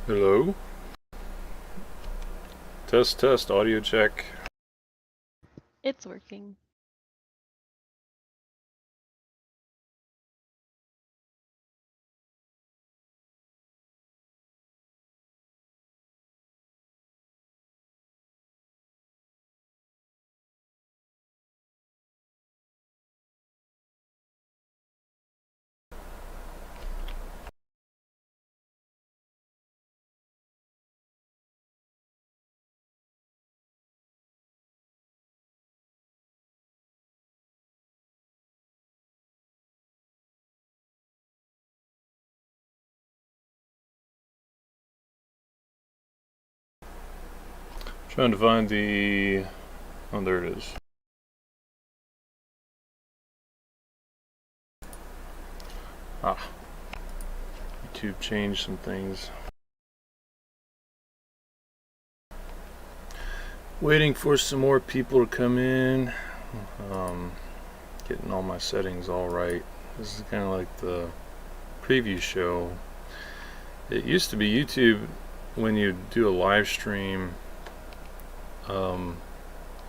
Hello? Test, test, audio check. It's working. Trying to find the... Oh, there it is. Ah. YouTube changed some things. Waiting for some more people to come in. Getting all my settings all right. This is kind of like the preview show. It used to be YouTube, when you do a live stream,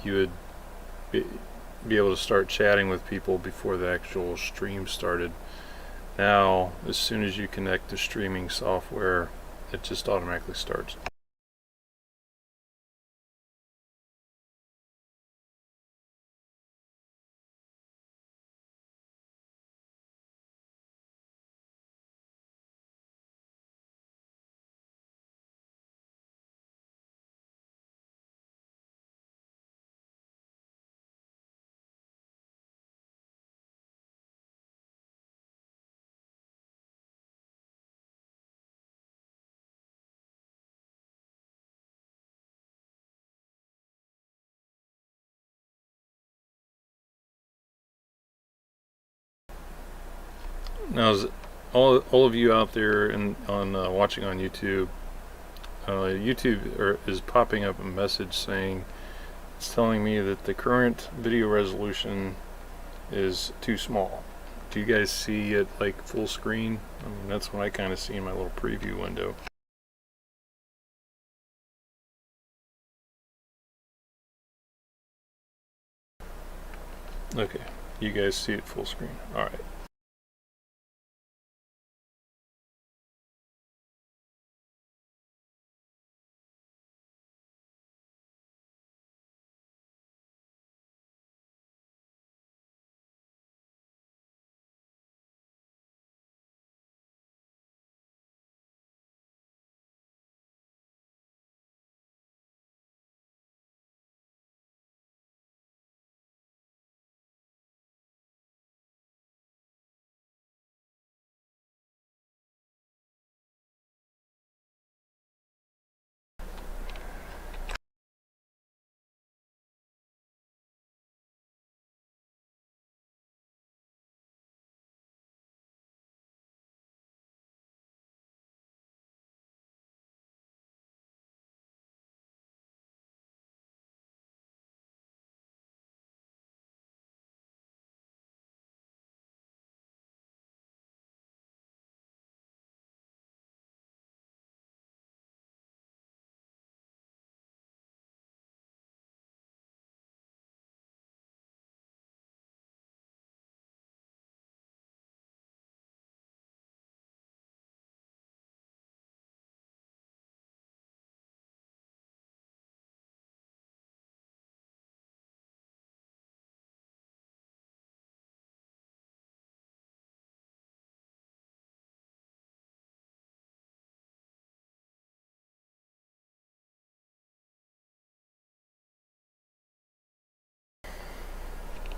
you would be able to start chatting with people before the actual stream started. Now, as soon as you connect to streaming software, it just automatically starts. Now, all of you out there and on watching on YouTube, YouTube is popping up a message saying, it's telling me that the current video resolution is too small. Do you guys see it like full screen? I mean, that's what I kind of see in my little preview window. Okay, you guys see it full screen. All right.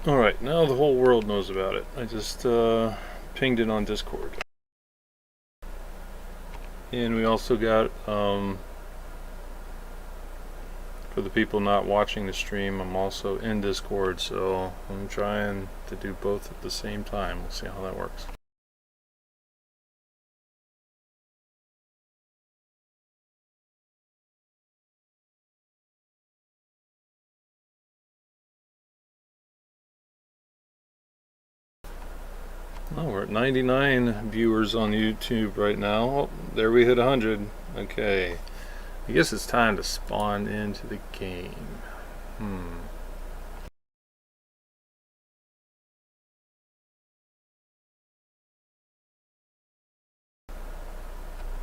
Alright, now the whole world knows about it. I just pinged it on Discord. And we also got, for the people not watching the stream, I'm also in Discord, so I'm trying to do both at the same time. We'll see how that works. Oh, we're at 99 viewers on YouTube right now. Oh, there we hit 100. Okay. I guess it's time to spawn into the game.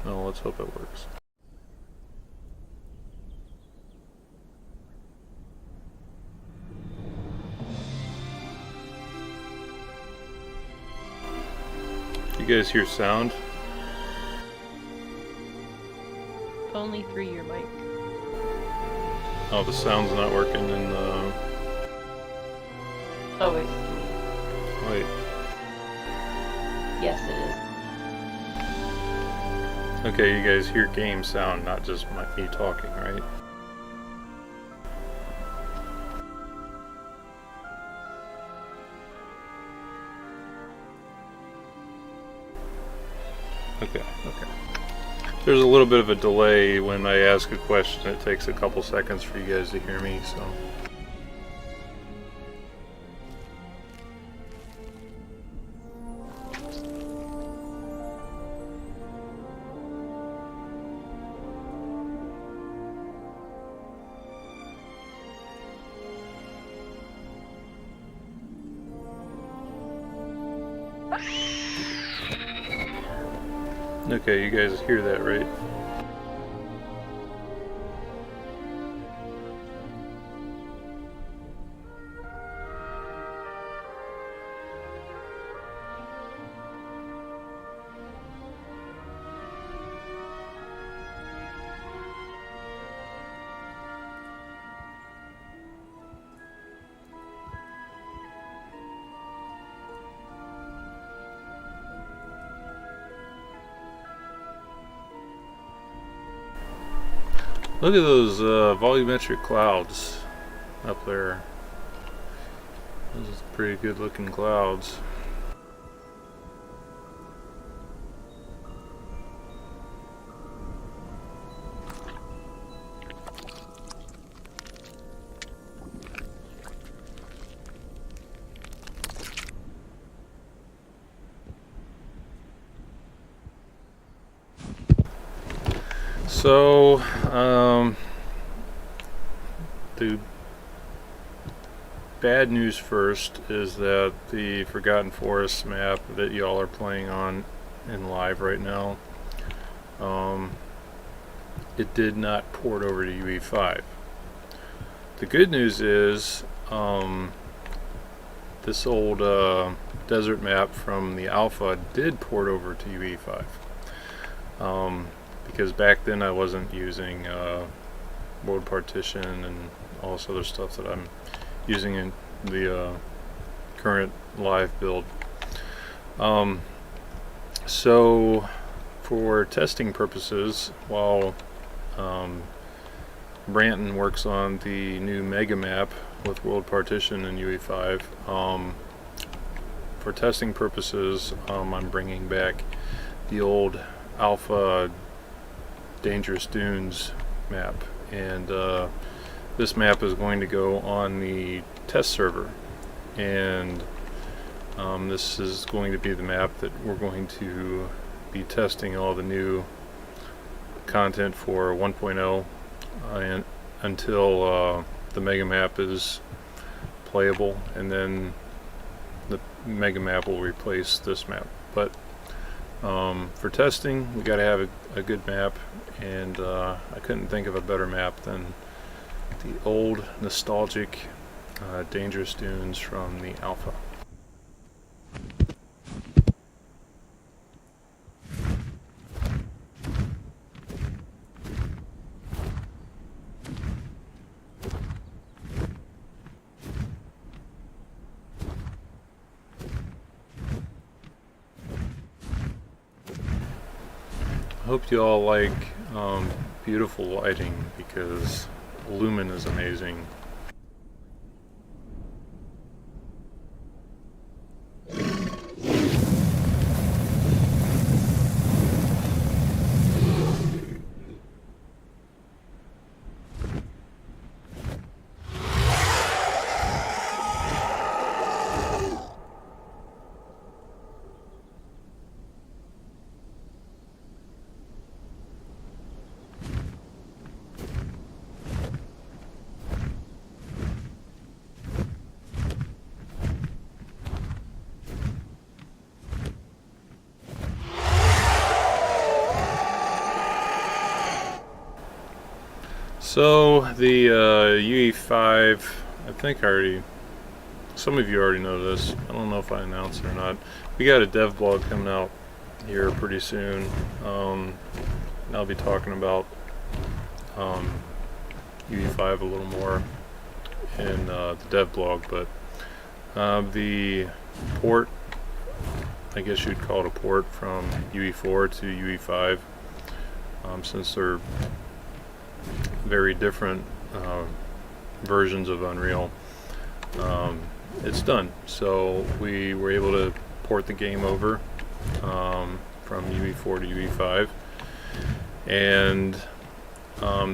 Oh, let's hope it works. Do you guys hear sound? Only through your mic. Oh, the sound's not working in the... Oh, wait. Wait. Yes, it is. Okay, you guys hear game sound, not just me talking, right? Okay. There's a little bit of a delay when I ask a question. It takes a couple seconds for you guys to hear me, so... Okay, you guys hear that, right? Look at those volumetric clouds up there. Those are pretty good looking clouds. So, the bad news first is that the Forgotten Forest map that y'all are playing on in live right now, it did not port over to UE5. The good news is this old desert map from the alpha did port over to UE5. Because back then I wasn't using world partition and all this other stuff that I'm using in the current live build. So for testing purposes, while Branton works on the new mega map with world partition in UE5, for testing purposes, I'm bringing back the old alpha Dangerous Dunes map, and this map is going to go on the test server, and this is going to be the map that we're going to be testing all the new content for 1.0 and until the mega map is playable, and then the mega map will replace this map. But for testing, we got to have a good map, and I couldn't think of a better map than the old nostalgic Dangerous Dunes from the alpha. I hope you all like beautiful lighting, because Lumen is amazing. So the UE5, I think some of you already know this. I don't know if I announced it or not. We got a dev blog coming out here pretty soon. And I'll be talking about UE5 a little more in the dev blog, but the port, I guess you'd call it a port from UE4 to UE5, since they're very different versions of Unreal. It's done, so we were able to port the game over from UE4 to UE5, and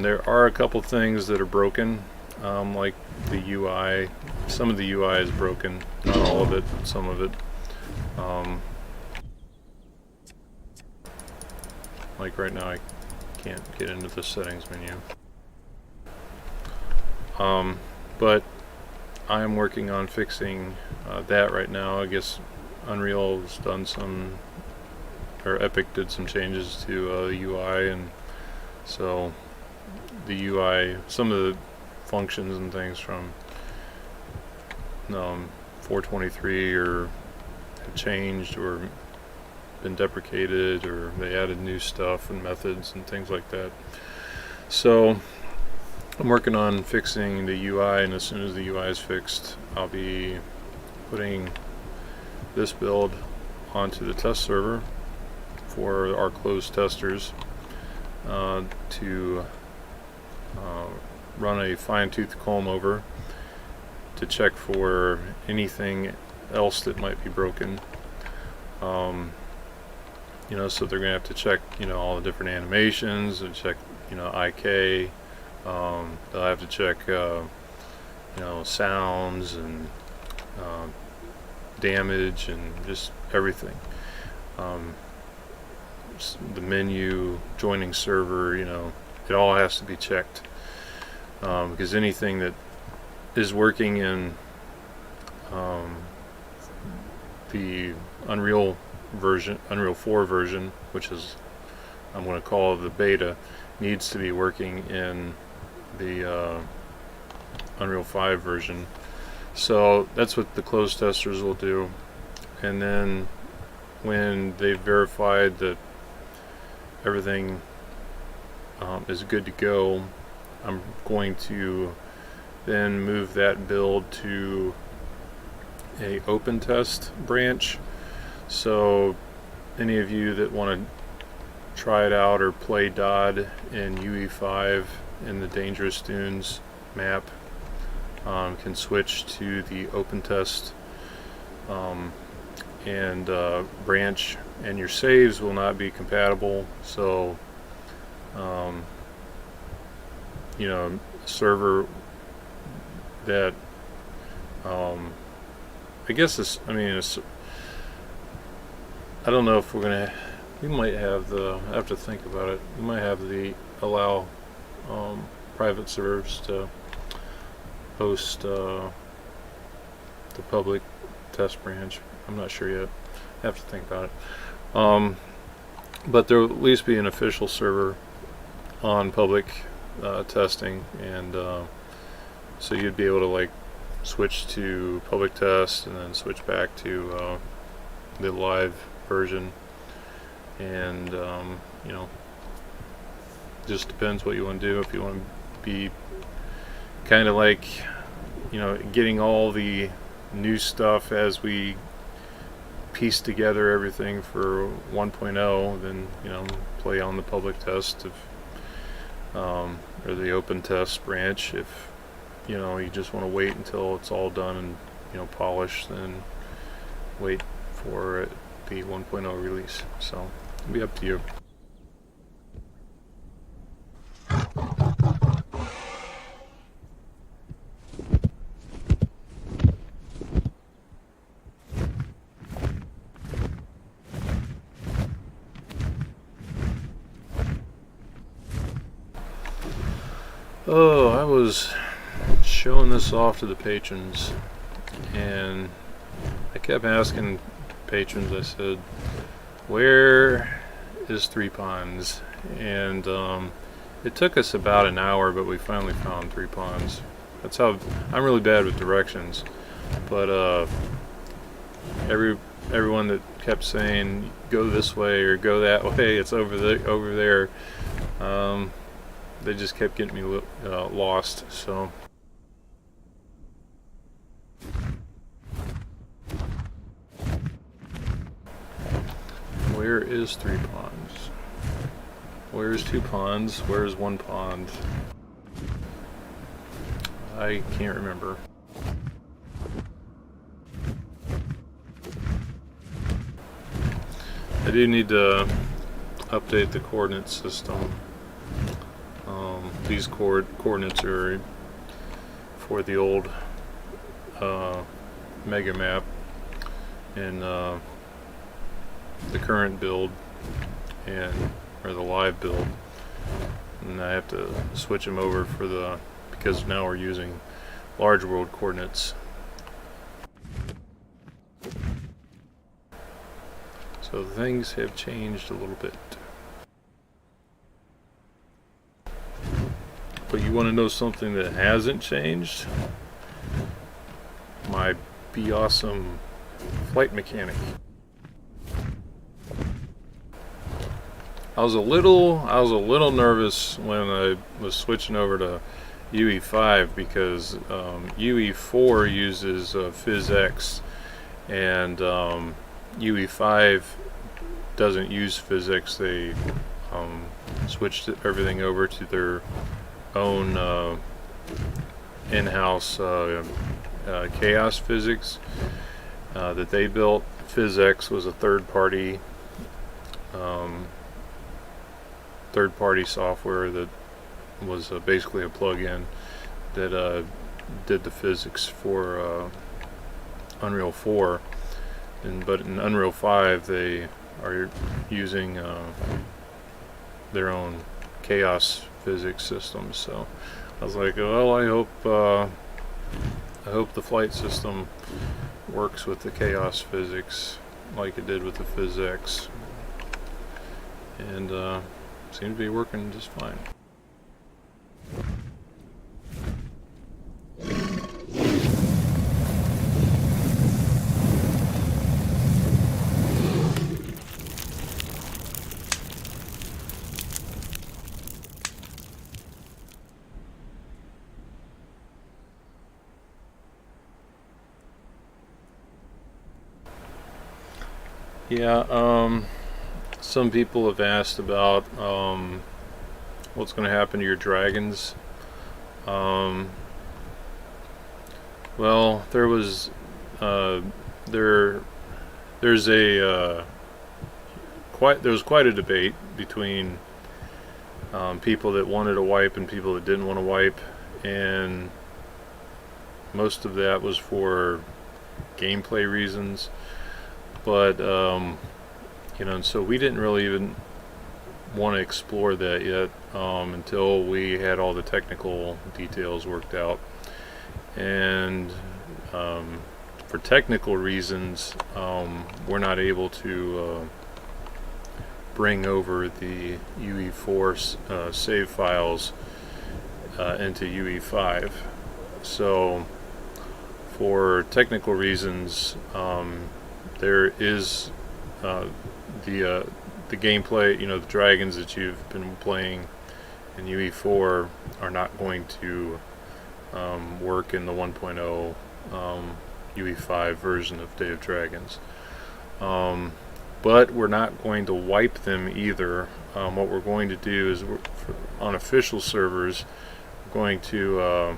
there are a couple things that are broken, like the UI. Some of the UI is broken, not all of it, but some of it. Like right now I can't get into the settings menu. But I am working on fixing that right now. I guess Unreal has done or Epic did some changes to the UI, and so the UI, some of the functions and things from 4.23 or have changed or been deprecated, or they added new stuff and methods and things like that. So I'm working on fixing the UI, and as soon as the UI is fixed, I'll be putting this build onto the test server for our closed testers to run a fine-tooth comb over to check for anything else that might be broken. You know, so they're gonna have to check, you know, all the different animations and check, you know, IK. They'll have to check, you know, sounds and damage and just everything. The menu, joining server, you know, it all has to be checked, because anything that is working in the Unreal 4 version, which is, I'm going to call the beta, needs to be working in the Unreal 5 version. So that's what the closed testers will do, and then when they've verified that everything is good to go, I'm going to then move that build to a open test branch. So any of you that want to try it out or play DOD in UE5 in the Dangerous Dunes map can switch to the open test and branch, and your saves will not be compatible. So you know, server that I guess this, I mean, I don't know if we might have I have to think about it. We might have allow private servers to host the public test branch. I'm not sure yet. I have to think about it. But there will at least be an official server on public testing, and so you'd be able to like switch to public test and then switch back to the live version, and you know, just depends what you want to do. If you want to be kind of like, you know, getting all the new stuff as we piece together everything for 1.0, then, you know, play on the public test or the open test branch. If, you know, you just want to wait until it's all done and, you know, polished, then wait for the 1.0 release. So it'll be up to you. Oh, I was showing this off to the patrons, and I kept asking patrons, I said, where is Three Ponds? And It took us about an hour, but we finally found 3 ponds. That's how I'm really bad with directions, but everyone that kept saying go this way or go that way, it's over there. They just kept getting me lost. So where is 3 ponds? Where's 2 ponds? Where's 1 pond? I can't remember. I do need to update the coordinate system. These coordinates are for the old mega map and the current build or the live build, and I have to switch them over because now we're using large world coordinates. So things have changed a little bit. But you want to know something that hasn't changed? My Be Awesome flight mechanic. I was a little nervous when I was switching over to UE5 because UE4 uses PhysX and UE5 doesn't use physics. They switched everything over to their own in-house chaos physics that they built. PhysX was a third-party software that was basically a plug-in that did the physics for Unreal 4. But in Unreal 5 they are using their own chaos physics systems. So I was like, well, I hope the flight system works with the chaos physics like it did with the PhysX, and seems to be working just fine. Yeah, some people have asked about what's going to happen to your dragons. Well, there was there was quite a debate between people that wanted to wipe and people that didn't want to wipe, and most of that was for gameplay reasons. But you know, and so we didn't really even want to explore that yet until we had all the technical details worked out. And for technical reasons, we're not able to bring over the UE4 save files into UE5. So for technical reasons, there is the gameplay, you know, the dragons that you've been playing in UE4 are not going to work in the 1.0 UE5 version of Day of Dragons. But we're not going to wipe them either. What we're going to do is, on official servers, we're going to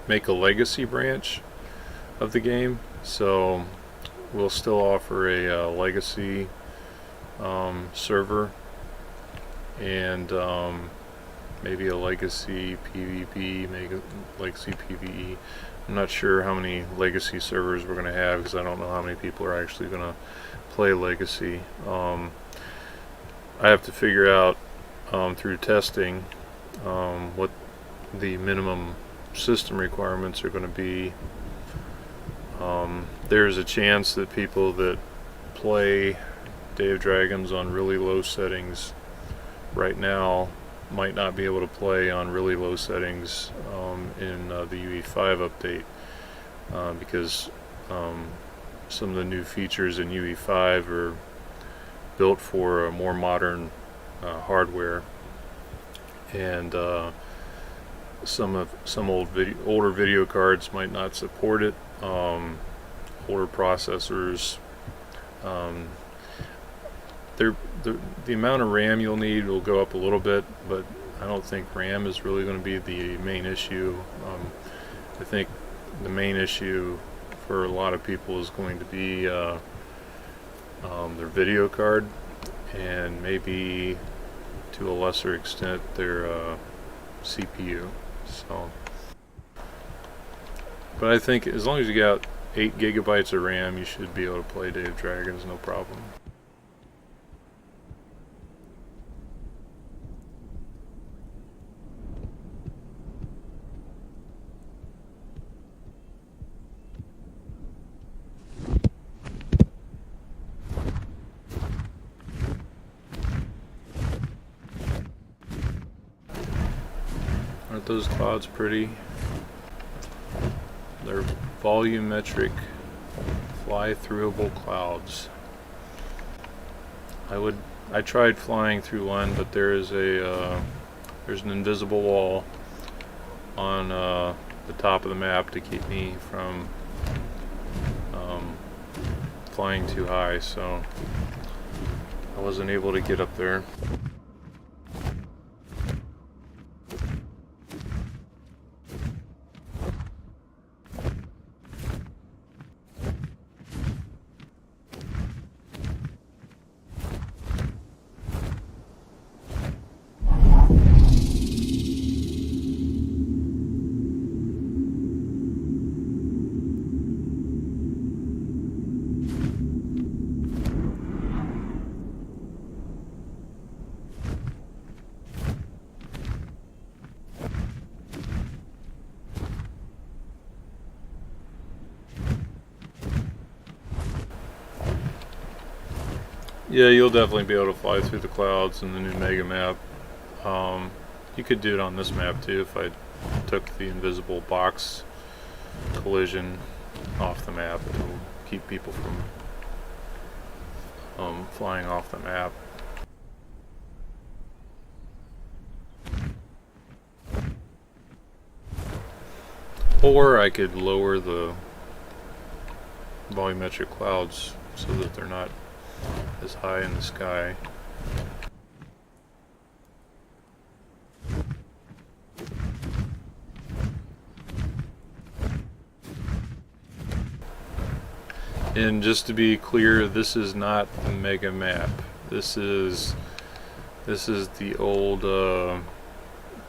make a legacy branch of the game. So we'll still offer a legacy server and maybe a legacy PvP, maybe a legacy PvE. I'm not sure how many legacy servers we're going to have because I don't know how many people are actually going to play legacy. I have to figure out through testing what the minimum system requirements are going to be There's a chance that people that play Day of Dragons on really low settings right now might not be able to play on really low settings in the UE5 update because some of the new features in UE5 are built for a more modern hardware, and some older video cards might not support it. Older processors, the amount of RAM you'll need will go up a little bit, but I don't think RAM is really going to be the main issue. I think the main issue for a lot of people is going to be their video card, and maybe to a lesser extent their CPU. So, but I think as long as you got 8 gigabytes of RAM, you should be able to play Day of Dragons no problem. Aren't those clouds pretty? They're volumetric, fly-throughable clouds. I tried flying through one, but there's an invisible wall on the top of the map to keep me from flying too high, so I wasn't able to get up there. Yeah, you'll definitely be able to fly through the clouds in the new mega map. You could do it on this map too if I took the invisible box collision off the map. It will keep people from flying off the map. Or I could lower the volumetric clouds so that they're not as high in the sky. And just to be clear, this is not the mega map. This is the old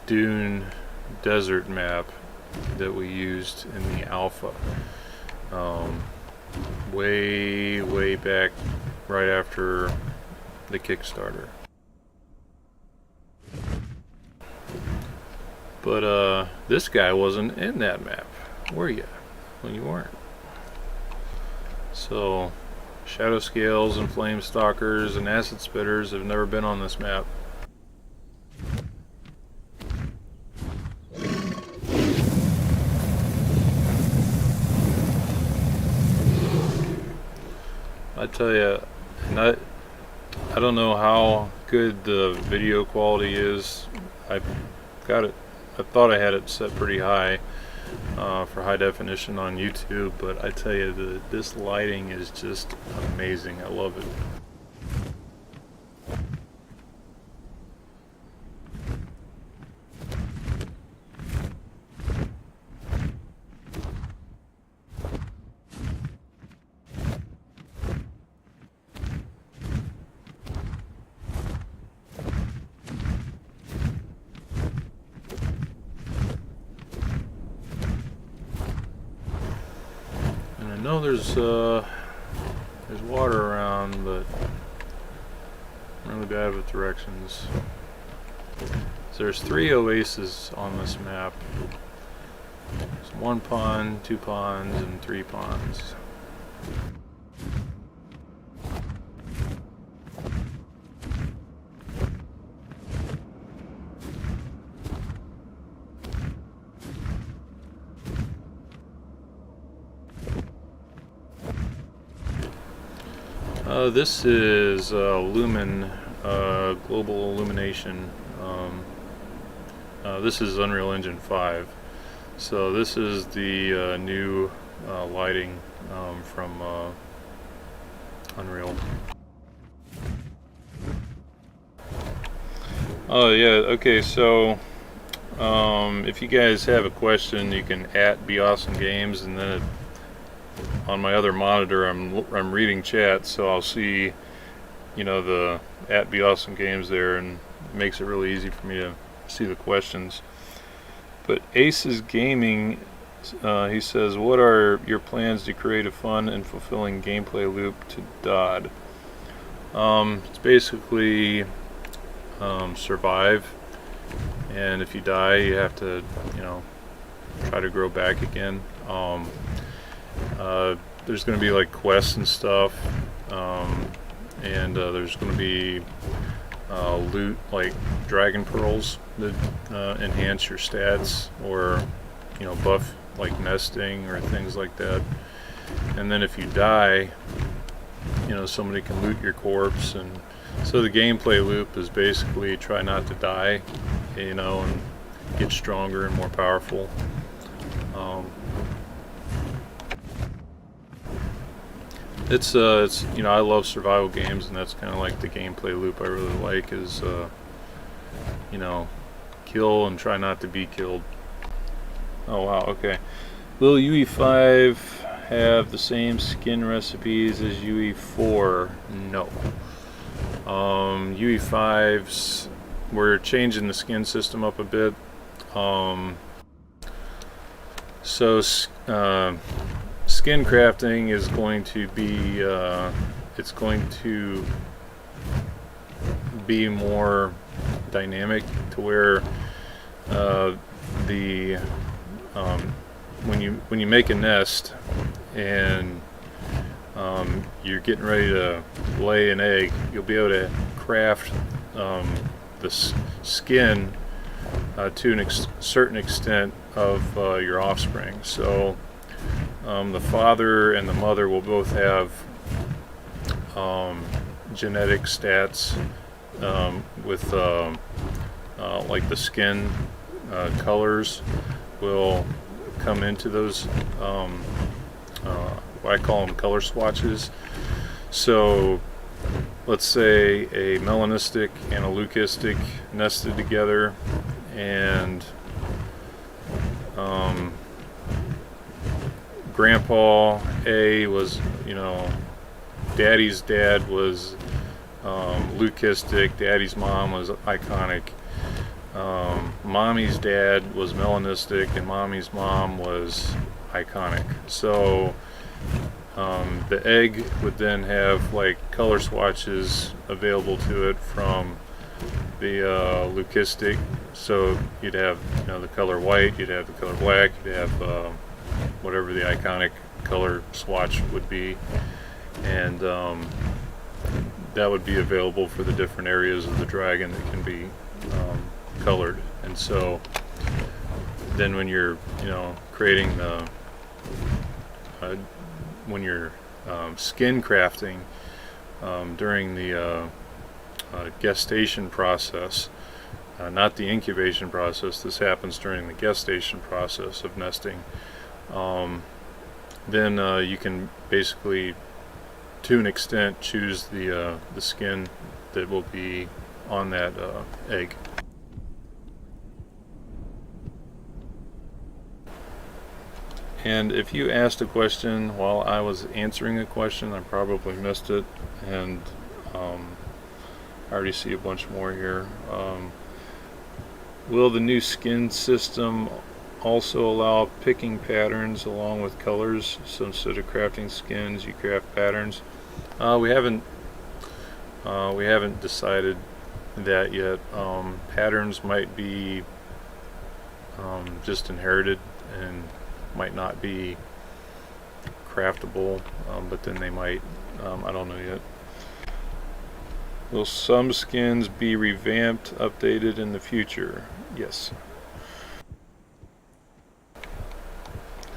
dune desert map that we used in the alpha. Way back, right after the Kickstarter. But this guy wasn't in that map, were you? Well, you weren't. So shadow scales and flame stalkers and acid spitters have never been on this map. I tell you, and I don't know how good the video quality is. I thought I had it set pretty high for high definition on YouTube, but I tell you, this lighting is just amazing. I love it. I know there's water around, but I'm really bad with directions. So there's 3 oases on this map. So 1 pond, 2 ponds, and 3 ponds. This is Lumen, global illumination. This is Unreal Engine 5. So this is the new lighting from Unreal. Oh yeah, okay, so if you guys have a question, you can @BeAwesomeGames, and then on my other monitor I'm reading chat, so I'll see, you know, the @BeAwesomeGames there, and it makes it really easy for me to see the questions. But Aces Gaming, he says, what are your plans to create a fun and fulfilling gameplay loop to DOD? It's basically survive, and if you die you have to, you know, try to grow back again. There's going to be like quests and stuff, and there's going to be loot like dragon pearls that enhance your stats, or, you know, buff like nesting or things like that. And then if you die, you know, somebody can loot your corpse. And so the gameplay loop is basically try not to die, you know, and get stronger and more powerful. It's you know, I love survival games, and that's kind of like the gameplay loop I really like, is you know, kill and try not to be killed. Oh wow, okay. Will UE5 have the same skin recipes as UE4? No. UE5's, we're changing the skin system up a bit. Skin crafting is going to be it's going to be more dynamic, to where when you make a nest and you're getting ready to lay an egg, you'll be able to craft the skin to a certain extent of your offspring. So the father and the mother will both have genetic stats with like the skin colors will come into those I call them color swatches. So let's say a melanistic and a leucistic nested together, and Grandpa A was, you know, Daddy's dad was leucistic, Daddy's mom was iconic, Mommy's dad was melanistic, and Mommy's mom was iconic. So the egg would then have like color swatches available to it from the leucistic. So you'd have, you know, the color white, you'd have the color black, you'd have whatever the iconic color swatch would be, and that would be available for the different areas of the dragon that can be colored. And so then when you're, you know, creating the when you're skin crafting during the gestation process, not the incubation process, this happens during the gestation process of nesting, then you can basically, to an extent, choose the skin that will be on that egg. And if you asked a question while I was answering a question, I probably missed it, and I already see a bunch more here. Will the new skin system also allow picking patterns along with colors? So instead of crafting skins, you craft patterns. We haven't decided that yet. Patterns might be just inherited, and might not be craftable, but then they might, I don't know yet. Will some skins be revamped, updated in the future? Yes.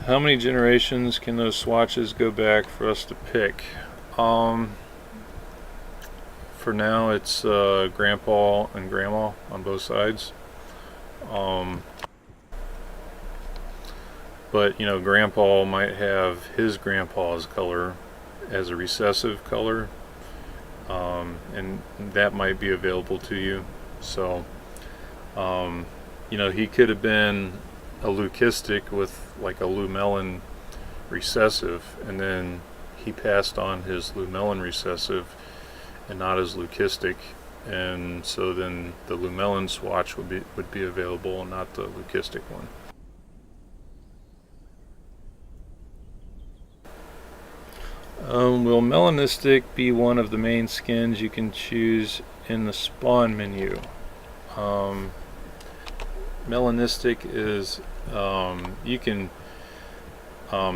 How many generations can those swatches go back for us to pick? For now it's Grandpa and Grandma on both sides. But you know, Grandpa might have his grandpa's color as a recessive color, and that might be available to you. So you know, he could have been a leucistic with like a Lumen recessive, and then he passed on his Lumen recessive and not his leucistic, and so then the Lumen swatch would be available and not the leucistic one. Will melanistic be one of the main skins you can choose in the spawn menu? Melanistic is, you can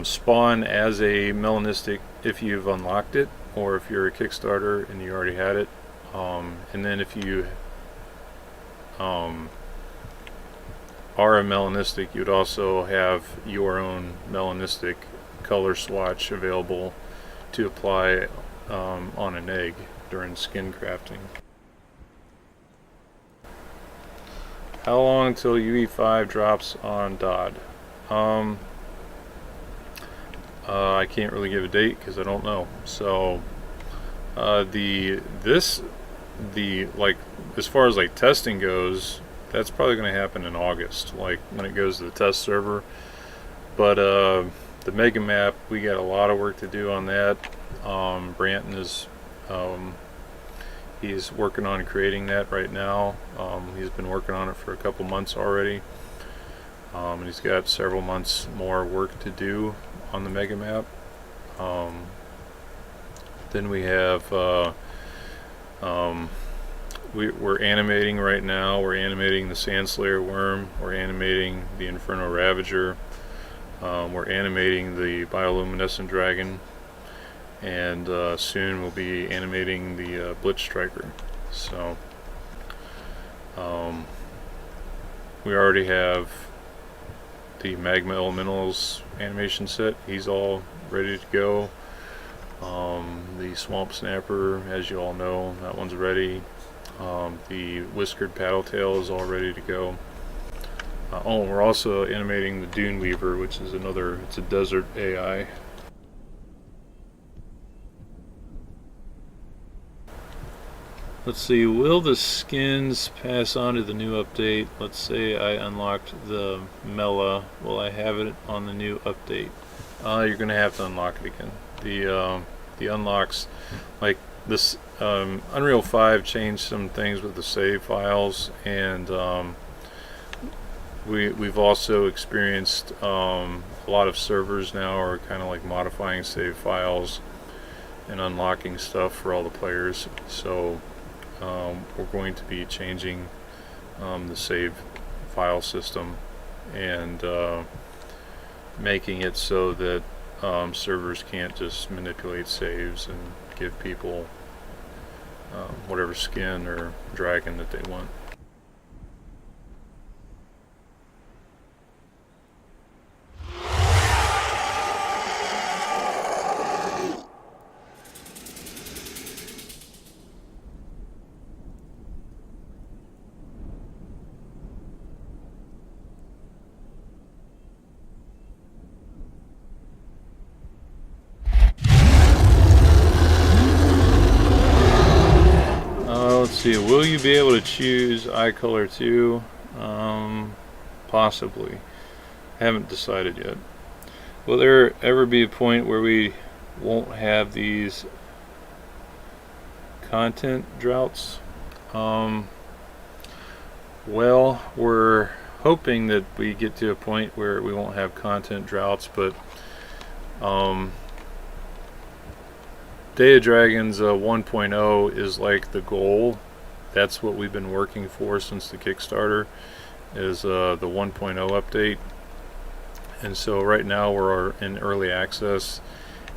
spawn as a melanistic if you've unlocked it, or if you're a Kickstarter and you already had it. And then if you are a melanistic, you'd also have your own melanistic color swatch available to apply on an egg during skin crafting. How long till UE5 drops on Dodd? I can't really give a date because I don't know. So like as far as like testing goes, that's probably going to happen in August, like when it goes to the test server. But the mega map, we got a lot of work to do on that. Branton is he's working on creating that right now. He's been working on it for a couple months already, and he's got several months more work to do on the mega map. Then we have we're animating right now. We're animating the Sandslayer worm. We're animating the Inferno ravager. We're animating the Bioluminescent dragon, and soon we'll be animating the Blitz striker. So we already have the magma elementals animation set. He's all ready to go. The swamp snapper, as you all know, that one's ready. The whiskered paddletail is all ready to go. Oh, we're also animating the Dune Weaver, which is it's a desert AI. Let's see, will the skins pass on to the new update? Let's say I unlocked the Mela. Will I have it on the new update? You're going to have to unlock it again. The unlocks, like this, Unreal 5 changed some things with the save files, and we've also experienced a lot of servers now are kind of like modifying save files and unlocking stuff for all the players. So we're going to be changing the save file system and making it so that servers can't just manipulate saves and give people whatever skin or dragon that they want. Let's see, will you be able to choose eye color too? Possibly. Haven't decided yet. Will there ever be a point where we won't have these content droughts? Well, we're hoping that we get to a point where we won't have content droughts, but Day of Dragons 1.0 is like the goal. That's what we've been working for since the Kickstarter, is the 1.0 update. And so right now we're in early access,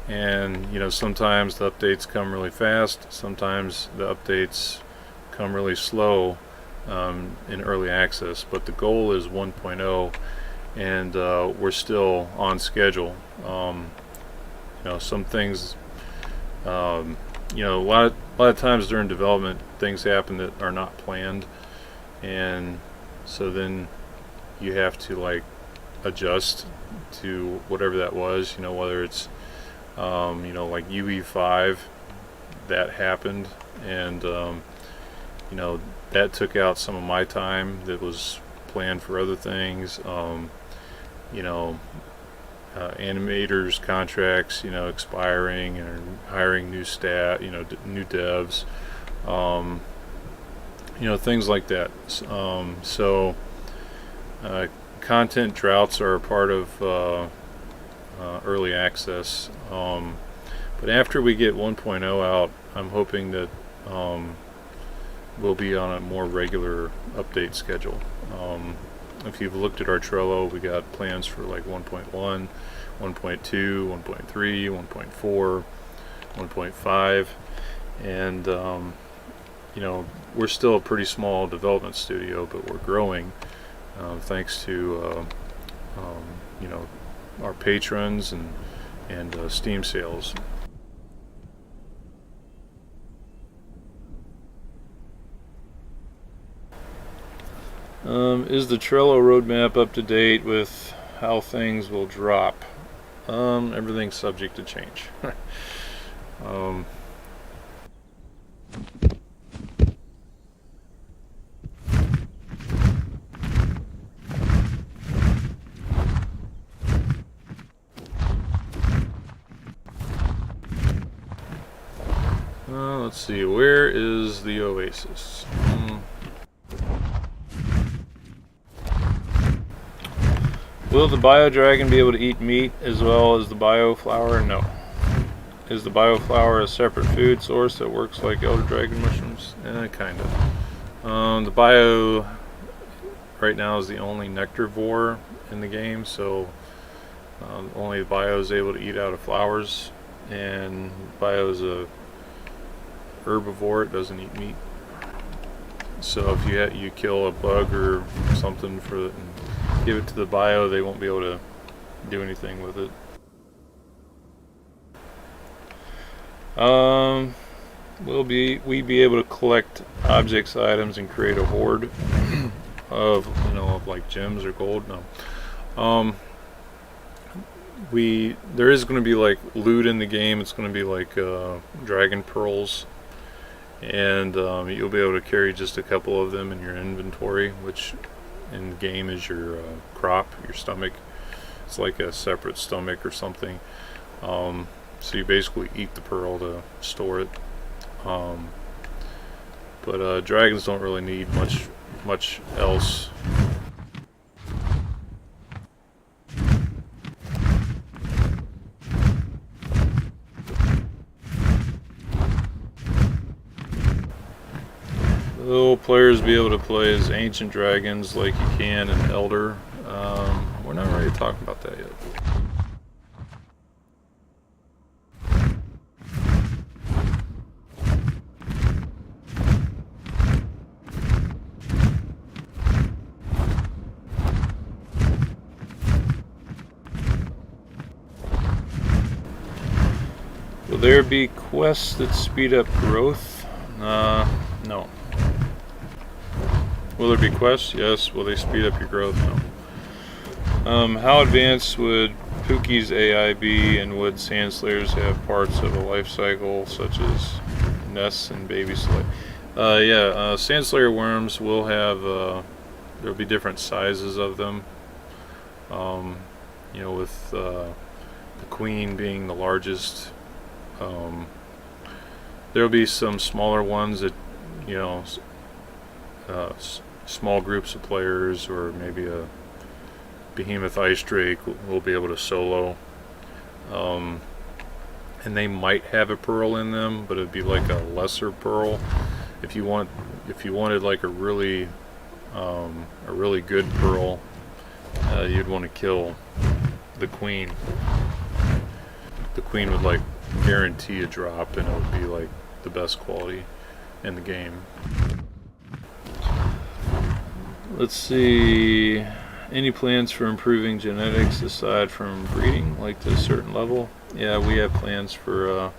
and you know, sometimes the updates come really fast, sometimes the updates come really slow in early access, but the goal is 1.0, and we're still on schedule. You know, some things, you know, a lot of times during development things happen that are not planned, and so then you have to like adjust to whatever that was, you know, whether it's you know, like UE5 that happened, and you know, that took out some of my time that was planned for other things. You know, animators contracts, you know, expiring, or hiring new staff, you know, new devs, you know, things like that. So content droughts are a part of early access, but after we get 1.0 out, I'm hoping that we'll be on a more regular update schedule. If you've looked at our Trello, we got plans for like 1.1, 1.2, 1.3, 1.4, 1.5, and you know, we're still a pretty small development studio, but we're growing thanks to you know, our patrons and Steam sales. Is the Trello roadmap up to date with how things will drop? Everything's subject to change. Let's see, where is the oasis? Will the bio dragon be able to eat meat as well as the bio flower? No. Is the bio flower a separate food source that works like elder dragon mushrooms? Kind of. The bio right now is the only nectarivore in the game, so only the bio is able to eat out of flowers, and bio is a herbivore. It doesn't eat meat. So if you kill a bug or something for it and give it to the bio, they won't be able to do anything with it. Will we be able to collect objects, items, and create a hoard of, you know, of like gems or gold? No. There is going to be like loot in the game. It's going to be like dragon pearls, and you'll be able to carry just a couple of them in your inventory, which in the game is your crop, your stomach. It's like a separate stomach or something. So you basically eat the pearl to store it. But dragons don't really need much else. Will players be able to play as ancient dragons like you can in Elder? We're not ready to talk about that yet. Will there be quests that speed up growth? No. Will there be quests? Yes. Will they speed up your growth? No. How advanced would Pookie's AI be, and would Sandslayers have parts of a life cycle such as nests and baby slay? Yeah, Sandslayer worms will have, there'll be different sizes of them. You know, with the queen being the largest. There'll be some smaller ones that, you know, small groups of players, or maybe a Behemoth Ice Drake will be able to solo. And they might have a pearl in them, but it'd be like a lesser pearl. If you wanted like a really good pearl, you'd want to kill the queen. The queen would like guarantee a drop, and it would be like the best quality in the game. Let's see. Any plans for improving genetics aside from breeding, like to a certain level? Yeah, we have plans for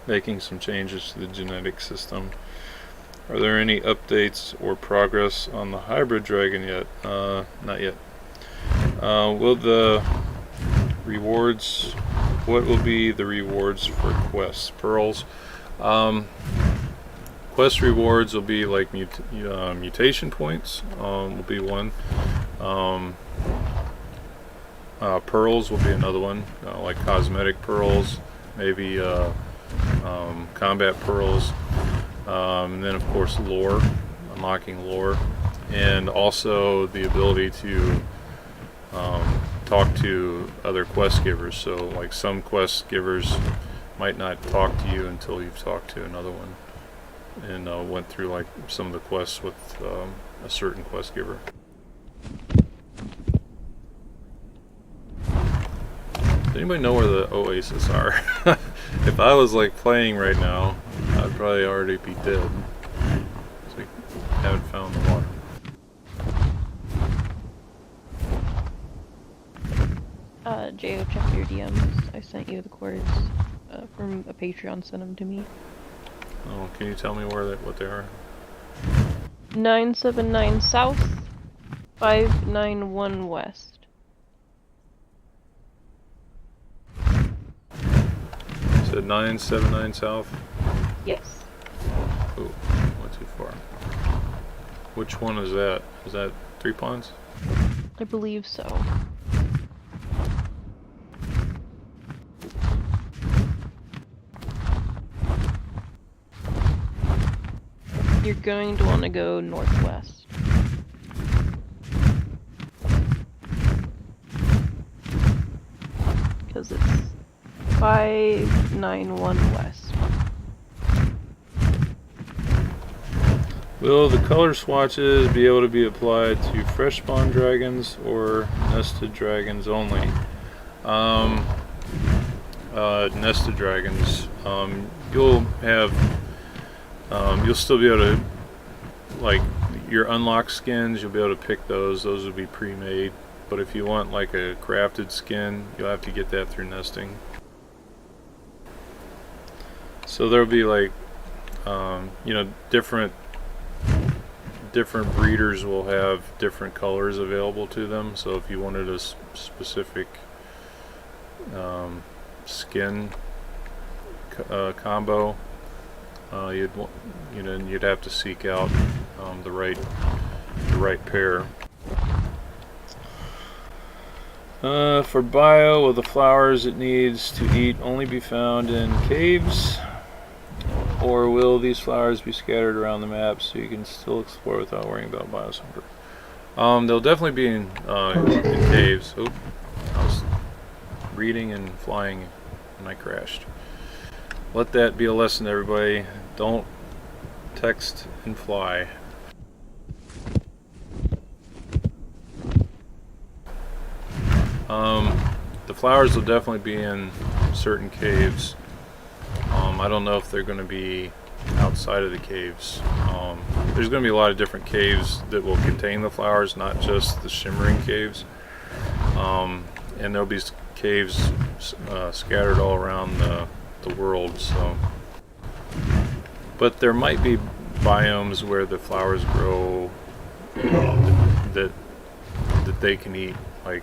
making some changes to the genetic system. Are there any updates or progress on the hybrid dragon yet? Not yet. Will the rewards, what will be the rewards for quests? Pearls. Quest rewards will be like mutation points, will be one. Pearls will be another one, like cosmetic pearls, maybe combat pearls, and then of course lore, unlocking lore, and also the ability to talk to other quest givers. So like some quest givers might not talk to you until you've talked to another one and went through like some of the quests with a certain quest giver. Does anybody know where the oasis are? If I was like playing right now, I'd probably already be dead. So we haven't found the water. Jo, check your DMs. I sent you the cords from a Patreon. Sent them to me. Oh, can you tell me what they are? 979 south, 591 west. You said 979 south? Yes. Oh, went too far. Which one is that? Is that Three Ponds? I believe so. You're going to want to go northwest. Because it's 591 west. Will the color swatches be able to be applied to fresh spawn dragons or nested dragons only? Nested dragons. You'll still be able to, like, your unlocked skins, you'll be able to pick those. Those will be pre-made. But if you want like a crafted skin, you'll have to get that through nesting. So there'll be like, different breeders will have different colors available to them. So if you wanted a specific skin combo, you'd have to seek out the right pair. For bio, will the flowers it needs to eat only be found in caves, or will these flowers be scattered around the map so you can still explore without worrying about bio's hunger? They'll definitely be in caves. Oh, I was reading and flying and I crashed. Let that be a lesson, everybody. Don't text and fly. The flowers will definitely be in certain caves. I don't know if they're going to be outside of the caves. There's going to be a lot of different caves that will contain the flowers, not just the shimmering caves. And there'll be caves scattered all around the world. So, but there might be biomes where the flowers grow that they can eat. Like,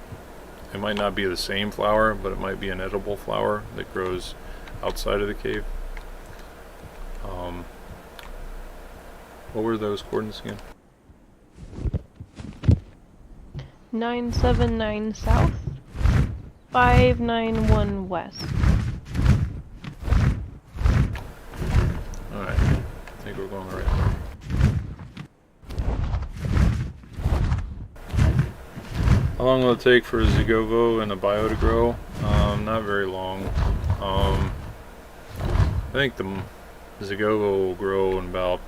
it might not be the same flower, but it might be an edible flower that grows outside of the cave. What were those coordinates again? 979 south, 591 west. Alright, I think we're going the right way. How long will it take for a Zigovo and a Bio to grow? Not very long. I think the Zigovo will grow in about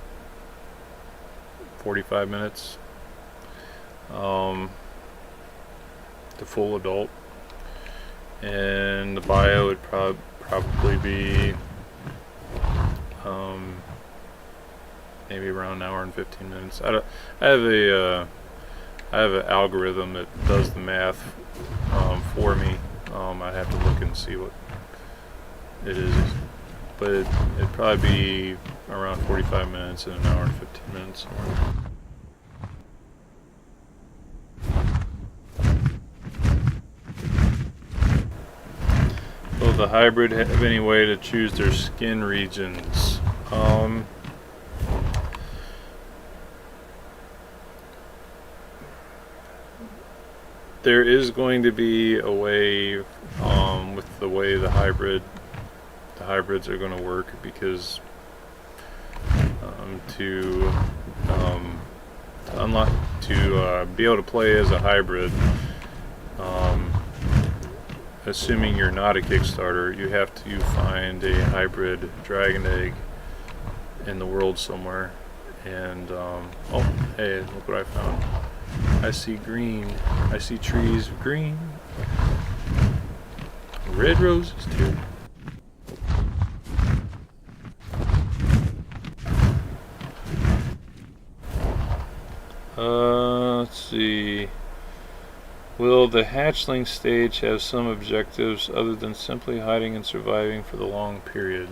45 minutes. The full adult. and the bio would probably be maybe around an hour and 15 minutes. I have an algorithm that does the math for me. I have to look and see what it is, but it'd probably be around 45 minutes and an hour and 15 minutes. Will the hybrid have any way to choose their skin regions? There is going to be a way with the way the hybrids are going to work, because to unlock, to be able to play as a hybrid, assuming you're not a Kickstarter, you have to find a hybrid dragon egg in the world somewhere. And oh, hey, look what I found. I see green. I see trees of green. Red roses too. Let's see. Will the hatchling stage have some objectives other than simply hiding and surviving for the long period?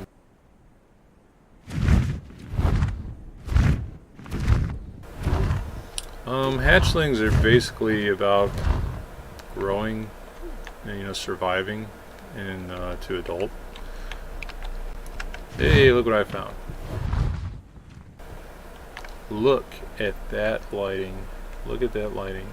Hatchlings are basically about growing, and, surviving to adult. Hey, look what I found. Look at that lighting. Look at that lighting.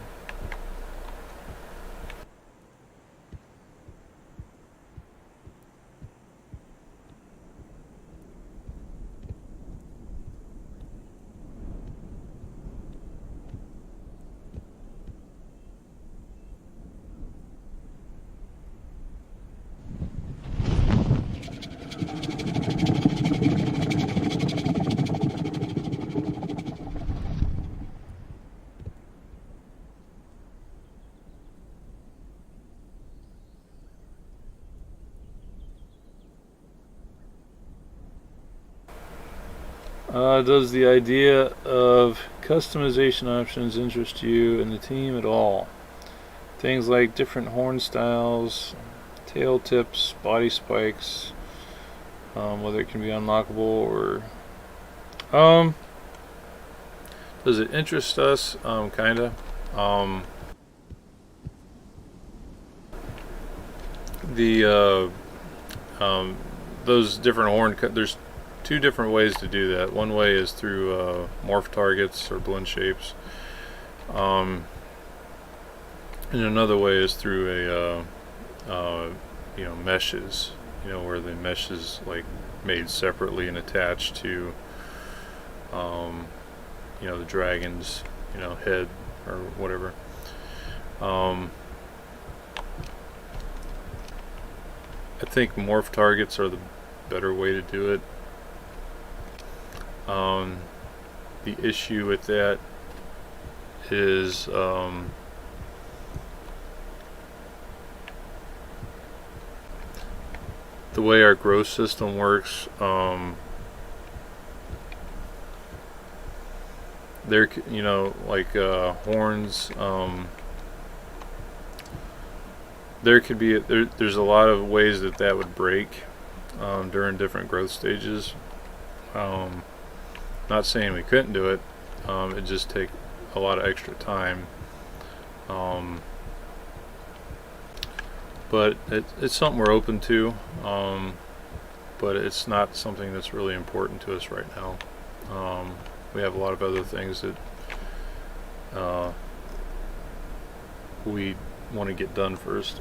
Does the idea of customization options interest you and the team at all? Things like different horn styles, tail tips, body spikes, whether it can be unlockable or... does it interest us? Kinda. Those different horn... There's two different ways to do that. One way is through morph targets or blend shapes, and another way is through a meshes, where the mesh is like made separately and attached to the dragon's head or whatever. I think morph targets are the better way to do it. The issue with that is the way our growth system works. There, like horns. There could be there's a lot of ways that would break during different growth stages. Not saying we couldn't do it. It'd just take a lot of extra time. But it's something we're open to. But it's not something that's really important to us right now. We have a lot of other things that we want to get done first.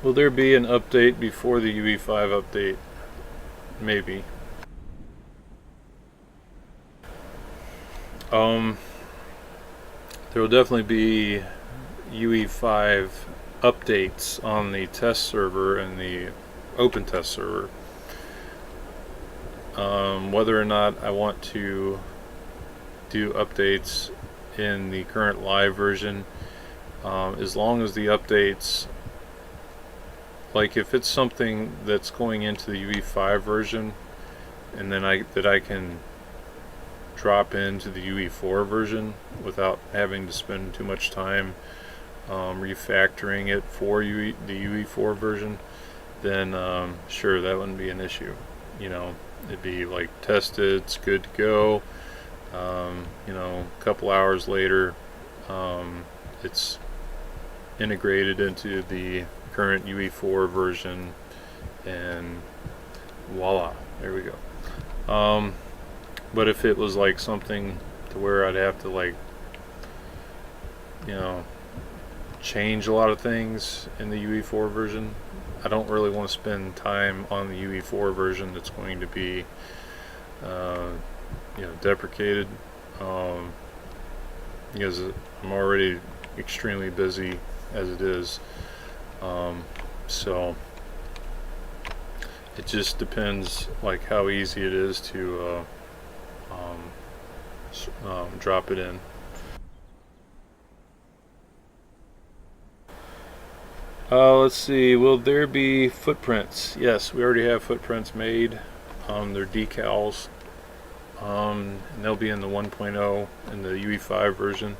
Will there be an update before the UE5 update? Maybe. There will definitely be UE5 updates on the test server and the open test server. Whether or not I want to do updates in the current live version as long as the updates, like if it's something that's going into the UE5 version, and then I can drop into the UE4 version without having to spend too much time refactoring it for the UE4 version, then sure, that wouldn't be an issue. You know, it'd be like tested, it's good to go. You know, a couple hours later, it's integrated into the current UE4 version, and voila, there we go. But if it was like something to where I'd have to, like, you know, change a lot of things in the UE4 version, I don't really want to spend time on the UE4 version that's going to be you know, deprecated, because I'm already extremely busy as it is. So it just depends, like, how easy it is to drop it in. Let's see, will there be footprints? Yes, we already have footprints made. They're decals, and they'll be in the 1.0 in the UE5 version,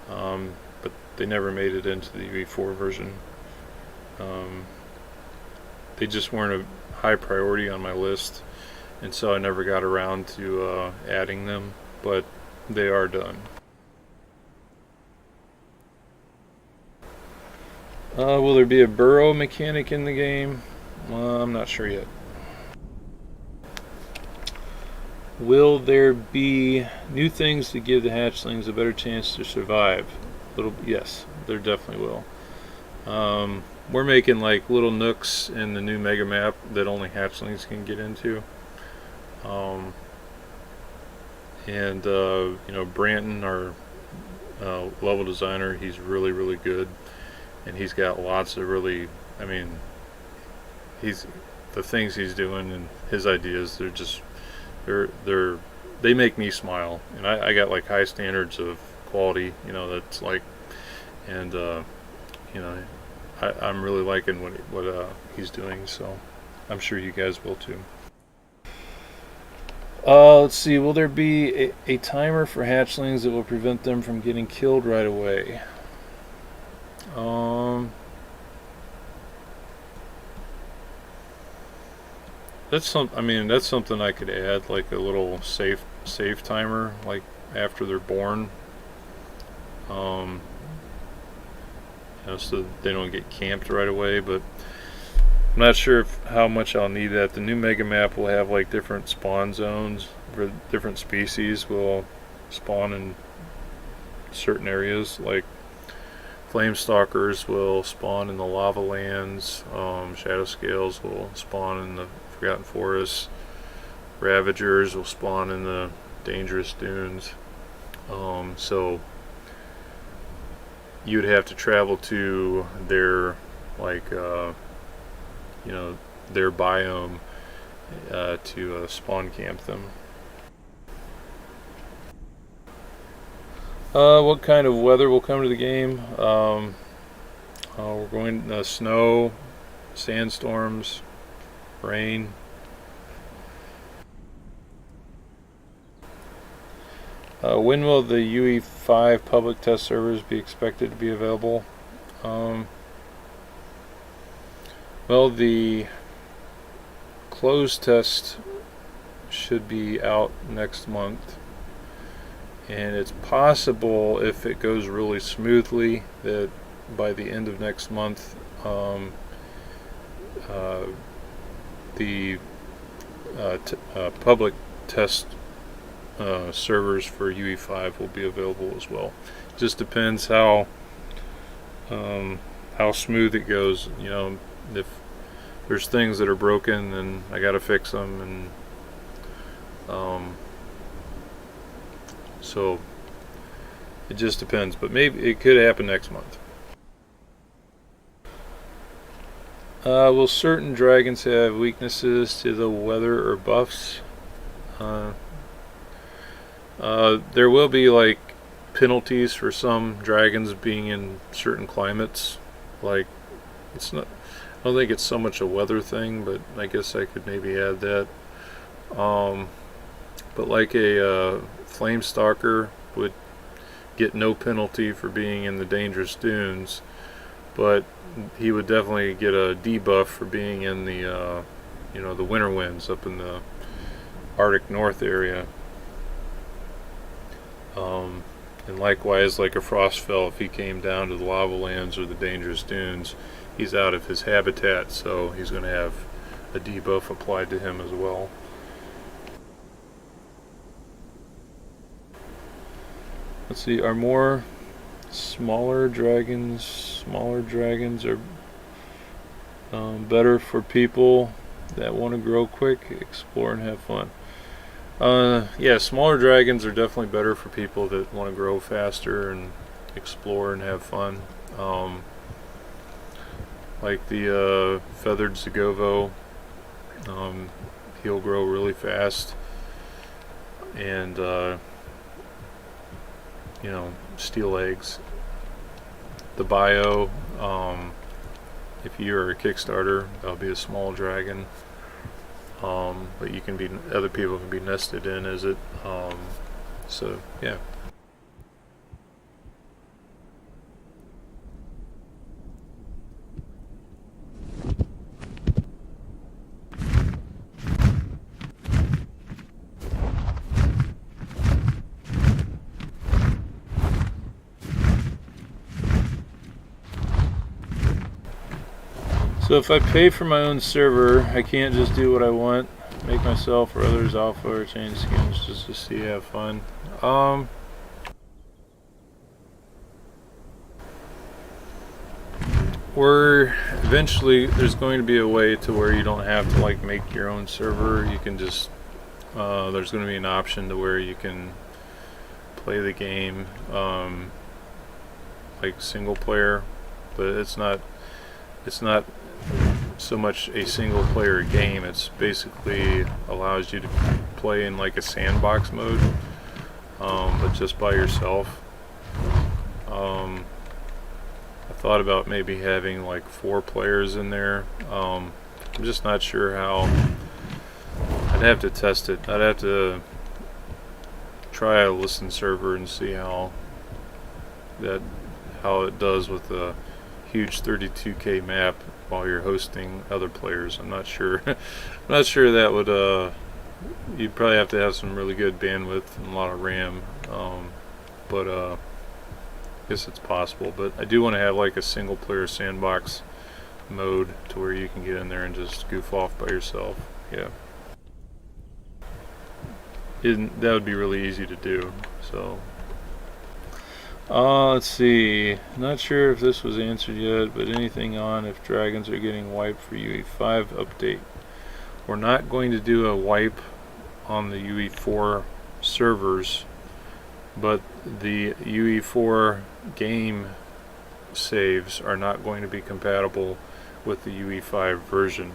but they never made it into the UE4 version. They just weren't a high priority on my list, and so I never got around to adding them, but they are done. Will there be a burrow mechanic in the game? I'm not sure yet. Will there be new things to give the hatchlings a better chance to survive? Yes, there definitely will. We're making like little nooks in the new mega map that only hatchlings can get into. And you know, Branton, our level designer, he's really, really good. And he's got lots of really, I mean, the things he's doing and his ideas, they make me smile, and I got like high standards of quality, you know, that's like, and you know, I'm really liking what he's doing, so I'm sure you guys will too. Let's see, will there be a timer for hatchlings that will prevent them from getting killed right away? That's something I could add, like a little save timer, like after they're born. You know, so they don't get camped right away. But I'm not sure how much I'll need that. The new mega map will have like different spawn zones for different species will spawn in certain areas, like flame stalkers will spawn in the lava lands, shadow scales will spawn in the forgotten forests, ravagers will spawn in the dangerous dunes. So you'd have to travel to their, like, you know, their biome to spawn camp them. What kind of weather will come to the game? We're going snow, sandstorms, rain. When will the UE5 public test servers be expected to be available? Well, the closed test should be out next month. And it's possible, if it goes really smoothly, that by the end of next month, the public test servers for UE5 will be available as well. Just depends how smooth it goes. You know, if there's things that are broken, then I gotta fix them, and so it just depends, but maybe it could happen next month. Will certain dragons have weaknesses to the weather or buffs? There will be, like, penalties for some dragons being in certain climates. Like, it's not, I don't think it's so much a weather thing, but I guess I could maybe add that. But like a flame stalker would get no penalty for being in the dangerous dunes, but he would definitely get a debuff for being in the the winter winds up in the Arctic North area. And likewise, like a frostfell, if he came down to the lava lands or the dangerous dunes, he's out of his habitat, so he's going to have a debuff applied to him as well. Let's see, are more smaller dragons are better for people that want to grow quick, explore, and have fun. Yeah, smaller dragons are definitely better for people that want to grow faster and explore and have fun. Like the feathered Zagovo, he'll grow really fast, and steal eggs. The Bio, if you're a Kickstarter, that'll be a small dragon. But other people can be nested in as it. So yeah. So if I pay for my own server, I can't just do what I want, make myself or others alpha or change skins just to see, have fun. Eventually there's going to be a way to where you don't have to like make your own server. You can just there's going to be an option to where you can play the game like single player, but it's not so much a single player game. It's basically allows you to play in like a sandbox mode, but just by yourself. I thought about maybe having like 4 players in there. I'm just not sure how. I'd have to test it. I'd have to try a listen server and see how it does with a huge 32K map while you're hosting other players. I'm not sure. I'm not sure that would. You'd probably have to have some really good bandwidth and a lot of RAM. But I guess it's possible. But I do want to have like a single player sandbox mode to where you can get in there and just goof off by yourself. Yeah. That would be really easy to do. So. Let's see. Not sure if this was answered yet, but anything on if dragons are getting wiped for UE5 update? We're not going to do a wipe on the UE4 servers, but the UE4 game saves are not going to be compatible with the UE5 version.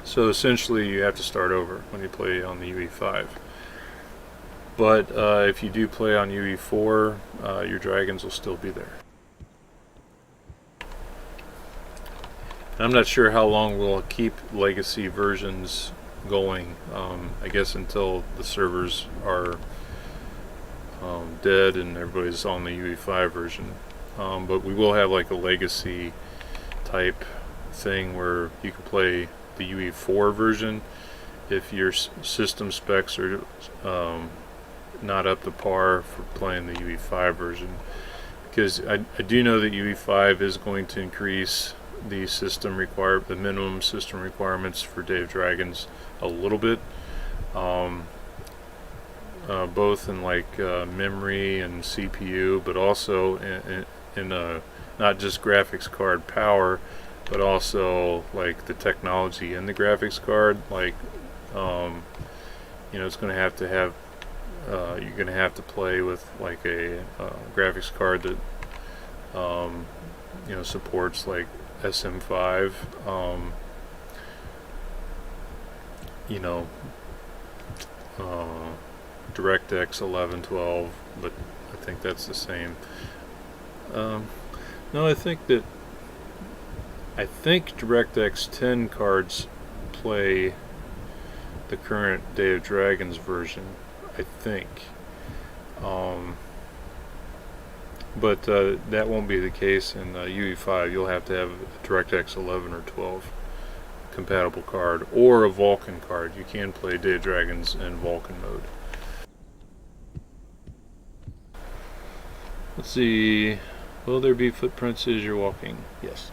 So essentially you have to start over when you play on the UE5. But if you do play on UE4, your dragons will still be there. I'm not sure how long we'll keep legacy versions going. I guess until the servers are dead and everybody's on the UE5 version. But we will have like a legacy type thing where you can play the UE4 version if your system specs are not up to par for playing the UE5 version, because I do know that UE5 is going to increase the minimum system requirements for Day of Dragons a little bit, both in like memory and CPU, but also in not just graphics card power, but also like the technology in the graphics card. Like it's going to have you're going to have to play with like a graphics card that supports like SM5, DirectX 11, 12, but I think that's the same. No, I think DirectX 10 cards play the current Day of Dragons version, I think. But that won't be the case in UE5. You'll have to have a DirectX 11 or 12 compatible card, or a Vulkan card. You can play Day of Dragons in Vulkan mode. Let's see. Will there be footprints as you're walking? Yes.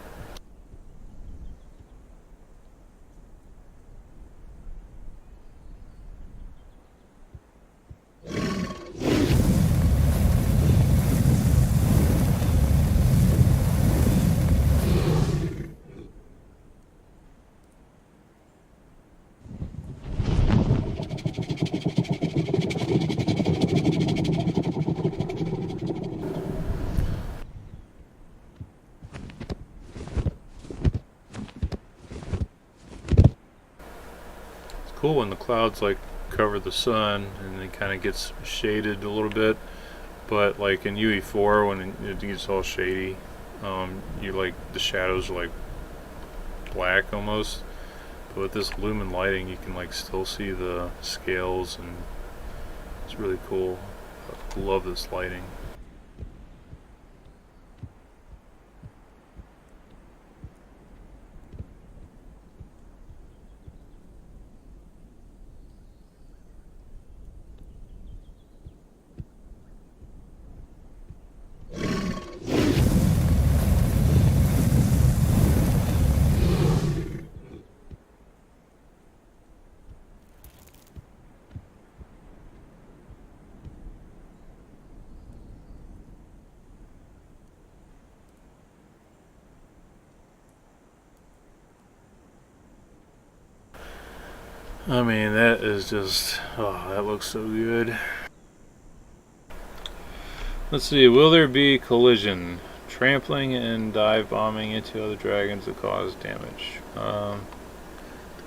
Cool when the clouds like cover the sun and it kind of gets shaded a little bit, but like in UE4 when it gets all shady, you like the shadows are like black almost, but with this Lumen lighting you can like still see the scales, and it's really cool. I love this lighting. I mean, that is just, oh, that looks so good. Let's see, will there be collision? Trampling and dive bombing into other dragons that cause damage. The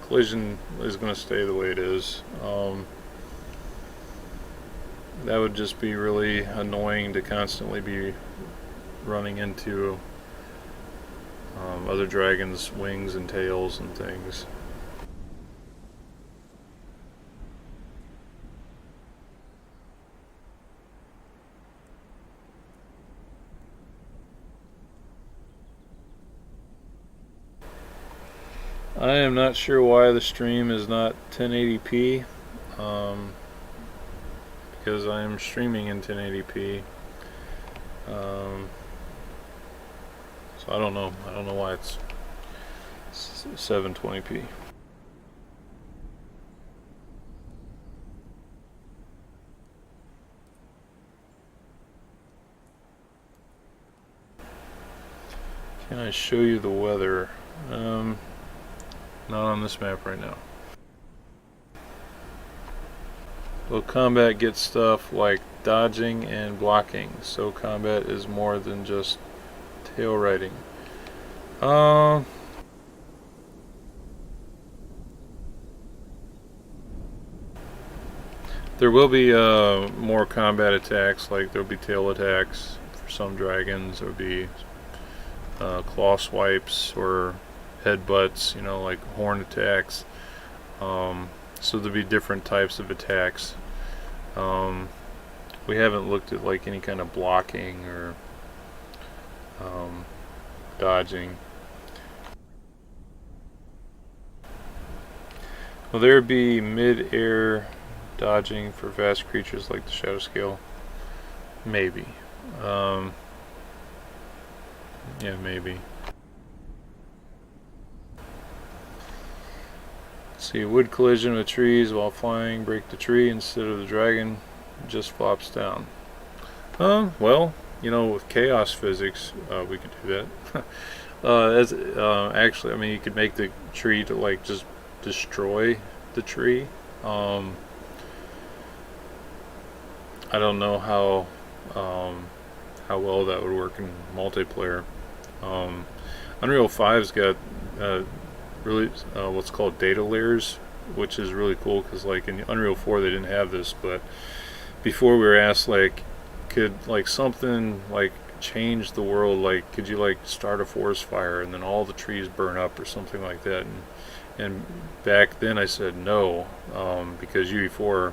collision is going to stay the way it is. That would just be really annoying to constantly be running into other dragons' wings and tails and things. I am not sure why the stream is not 1080p, because I am streaming in 1080p. So I don't know why it's 720p. Can I show you the weather? Not on this map right now. Well, combat gets stuff like dodging and blocking, so combat is more than just tail riding. There will be more combat attacks, like there'll be tail attacks for some dragons. There'll be claw swipes or headbutts, you know, like horn attacks. So there'll be different types of attacks. We haven't looked at like any kind of blocking or dodging. Will there be mid-air dodging for fast creatures like the Shadow Scale? Maybe. Yeah, maybe. See, wood collision with trees while flying, break the tree instead of the dragon, just flops down. Well, you know, with chaos physics, we could do that. Actually, I mean, you could make the tree to like just destroy the tree. I don't know how well that would work in multiplayer. Unreal 5's got really what's called data layers, which is really cool because like in Unreal 4 they didn't have this, but before we were asked, like, could like something like change the world, like could you like start a forest fire and then all the trees burn up or something like that, and back then I said no, because UE4,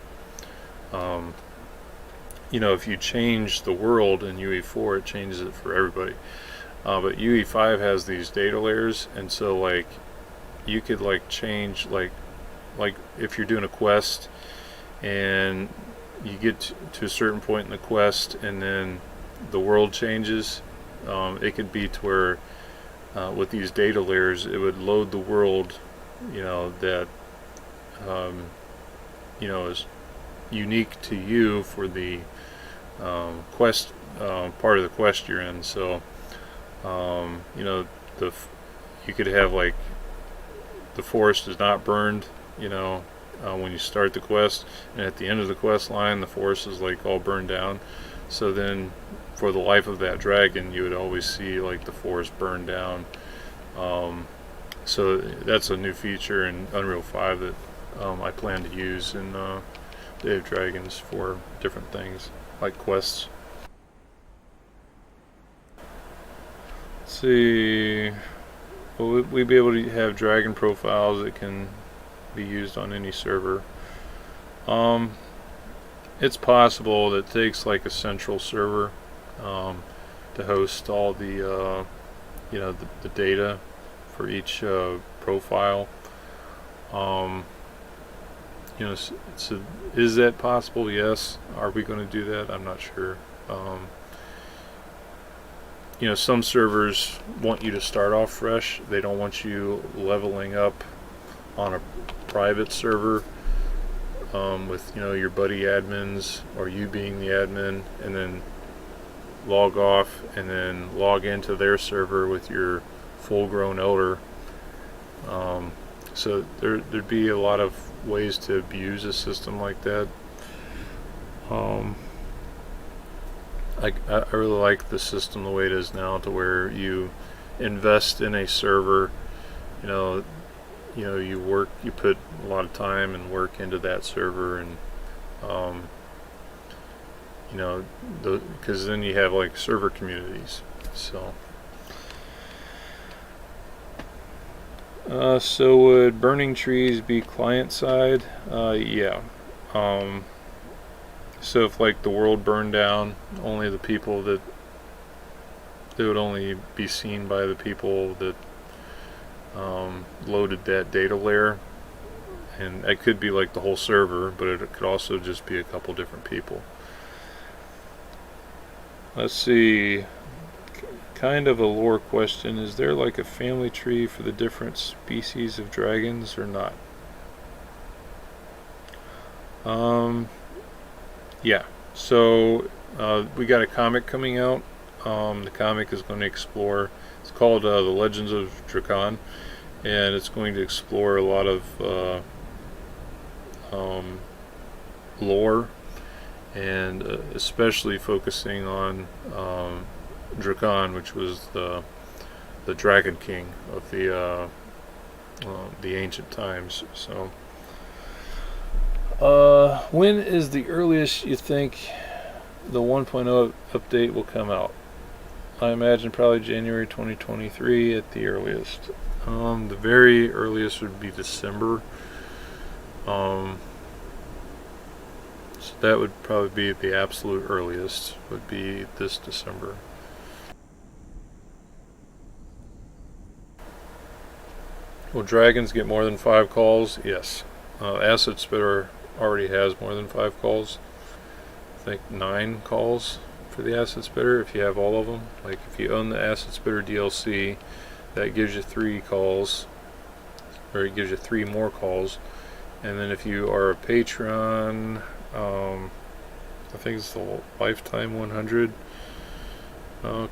you know, if you change the world in UE4, it changes it for everybody, but UE5 has these data layers, and so like you could like change, like if you're doing a quest and you get to a certain point in the quest and then the world changes, it could be to where with these data layers it would load the world, you know, that you know, is unique to you for the quest, part of the quest you're in. So you know, you could have like the forest is not burned, you know, when you start the quest, and at the end of the quest line the forest is like all burned down. So then for the life of that dragon you would always see like the forest burned down. So that's a new feature in Unreal 5 that I plan to use in Day of Dragons for different things like quests. Let's see, will we be able to have dragon profiles that can be used on any server? It's possible that it takes like a central server to host all the you know, the data for each profile. You know, so is that possible? Yes. Are we going to do that? I'm not sure. You know, some servers want you to start off fresh. They don't want you leveling up on a private server with, you know, your buddy admins or you being the admin, and then log off and then log into their server with your full-grown elder. So there'd be a lot of ways to abuse a system like that. I really like the system the way it is now, to where you invest in a server, you know, you put a lot of time and work into that server, and you know, because then you have like server communities. So so would burning trees be client side? Yeah. So if like the world burned down, only the people that they would only be seen by the people that loaded that data layer, and it could be like the whole server, but it could also just be a couple different people. Let's see, kind of a lore question: is there like a family tree for the different species of dragons or not? Yeah, so we got a comic coming out. The comic is going to explore, it's called The Legends of Drakan, and it's going to explore a lot of lore, and especially focusing on Drakan, which was the Dragon King of the ancient times. So when is the earliest you think the 1.0 update will come out? I imagine probably January 2023 at the earliest. The very earliest would be December. So that would probably be the absolute earliest, would be this December. Will dragons get more than 5 calls? Yes. Acid Spitter already has more than 5 calls. I think 9 calls for the Acid Spitter if you have all of them. Like if you own the Acid Spitter DLC, that gives you 3 calls, or it gives you 3 more calls. And then if you are a patron, I think it's the Lifetime 100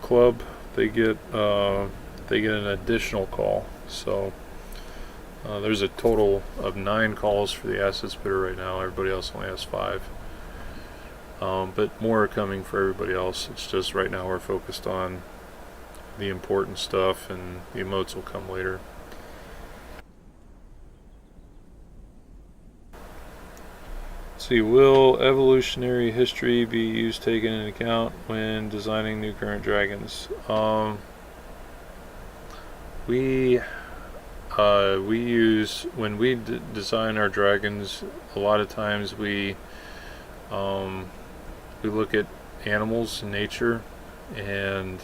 club, they get an additional call. So there's a total of 9 calls for the Acid Spitter right now. Everybody else only has 5. But more are coming for everybody else. It's just right now we're focused on the important stuff, and the emotes will come later. Let's see, will evolutionary history be used taken into account when designing new current dragons? We use, when we design our dragons, a lot of times we look at animals in nature, and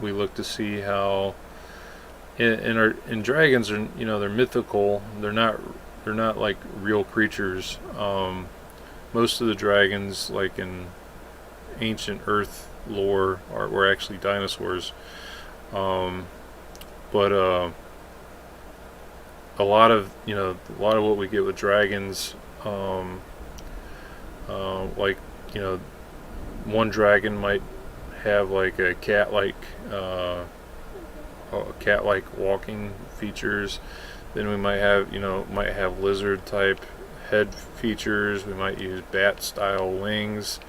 we look to see how in dragons are, you know, they're mythical. They're not like real creatures. Most of the dragons, like in ancient Earth lore, were actually dinosaurs. But a lot of what we get with dragons, like, you know, one dragon might have like a cat-like walking features. Then we might have, lizard type head features. We might use bat style wings.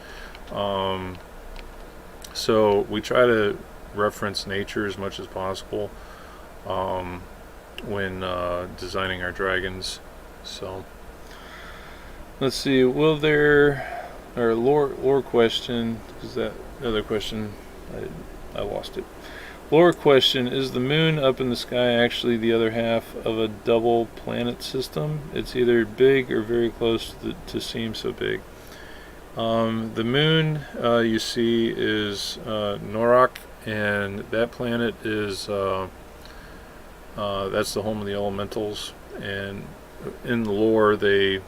So we try to reference nature as much as possible when designing our dragons. So let's see, will there, or lore question, is that another question? I lost it. Lore question, is the moon up in the sky actually the other half of a double planet system? It's either big or very close to seem so big. The moon you see is Norak, and that planet is that's the home of the elementals. And in the lore, they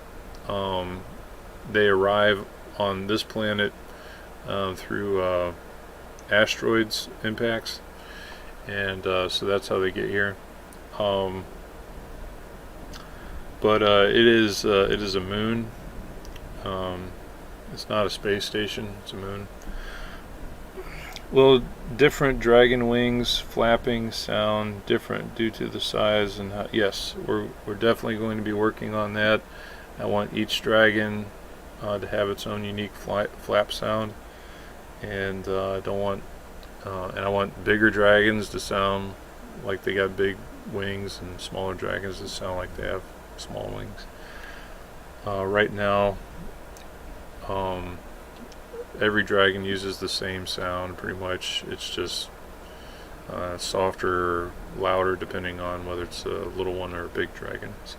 arrive on this planet through asteroids impacts, and so that's how they get here. But it is a moon. It's not a space station, it's a moon. Will different dragon wings flapping sound different due to the size and how? Yes, we're definitely going to be working on that. I want each dragon to have its own unique flap sound, and I want bigger dragons to sound like they got big wings, and smaller dragons to sound like they have small wings. Right now, every dragon uses the same sound pretty much. It's just softer or louder depending on whether it's a little one or a big dragon. So,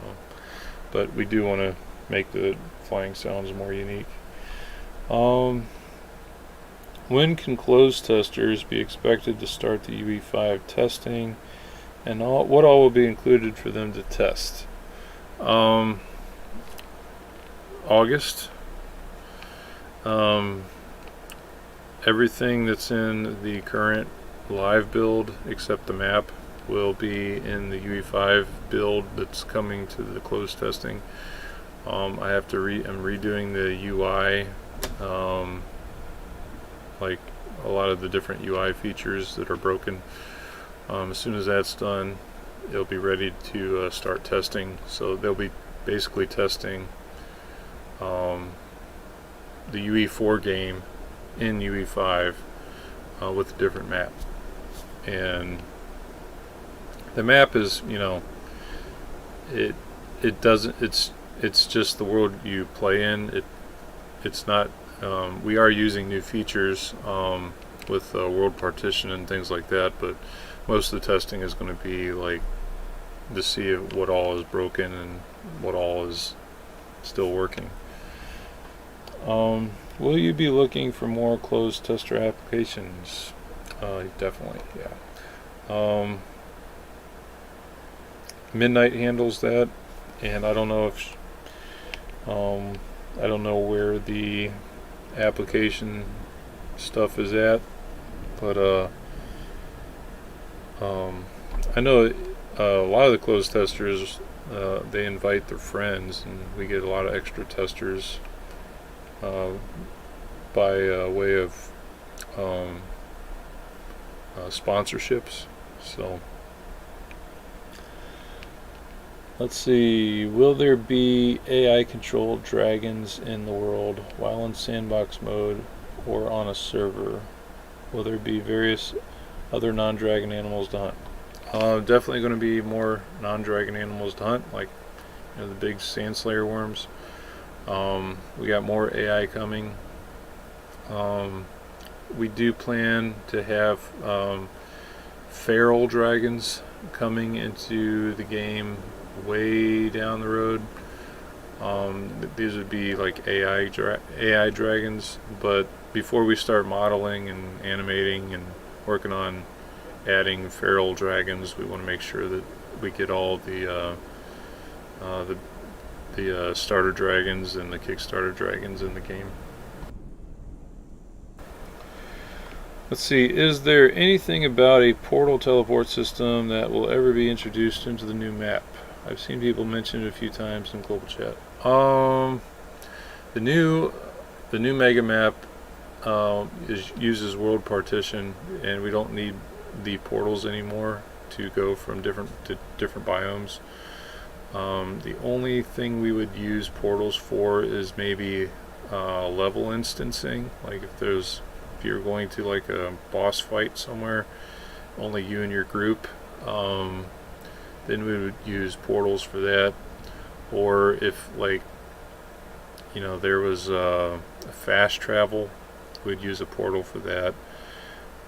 but we do want to make the flying sounds more unique. When can closed testers be expected to start the UE5 testing, and what all will be included for them to test? August. Everything that's in the current live build except the map will be in the UE5 build that's coming to the closed testing. I'm redoing the UI, like a lot of the different UI features that are broken. As soon as that's done, it'll be ready to start testing. So they'll be basically testing the UE4 game in UE5 with a different map. And the map is, it's just the world you play in. It's not, we are using new features with world partition and things like that, but most of the testing is going to be like to see what all is broken and what all is still working. Will you be looking for more closed tester applications? Definitely, yeah. Midnight handles that, and I don't know if I don't know where the application stuff is at, but I know a lot of the closed testers, they invite their friends, and we get a lot of extra testers by way of sponsorships. So let's see, will there be AI controlled dragons in the world while in sandbox mode or on a server? Will there be various other non-dragon animals to hunt? Definitely going to be more non-dragon animals to hunt, like the big sand slayer worms. We got more AI coming. We do plan to have feral dragons coming into the game way down the road. These would be like AI dragons, but before we start modeling and animating and working on adding feral dragons, we want to make sure that we get all the starter dragons and the Kickstarter dragons in the game. Let's see, is there anything about a portal teleport system that will ever be introduced into the new map? I've seen people mention it a few times in global chat. The new mega map uses world partition, and we don't need the portals anymore to go from different biomes. The only thing we would use portals for is maybe level instancing, like if you're going to like a boss fight somewhere, only you and your group, then we would use portals for that. Or if, like, you know, there was a fast travel, we'd use a portal for that.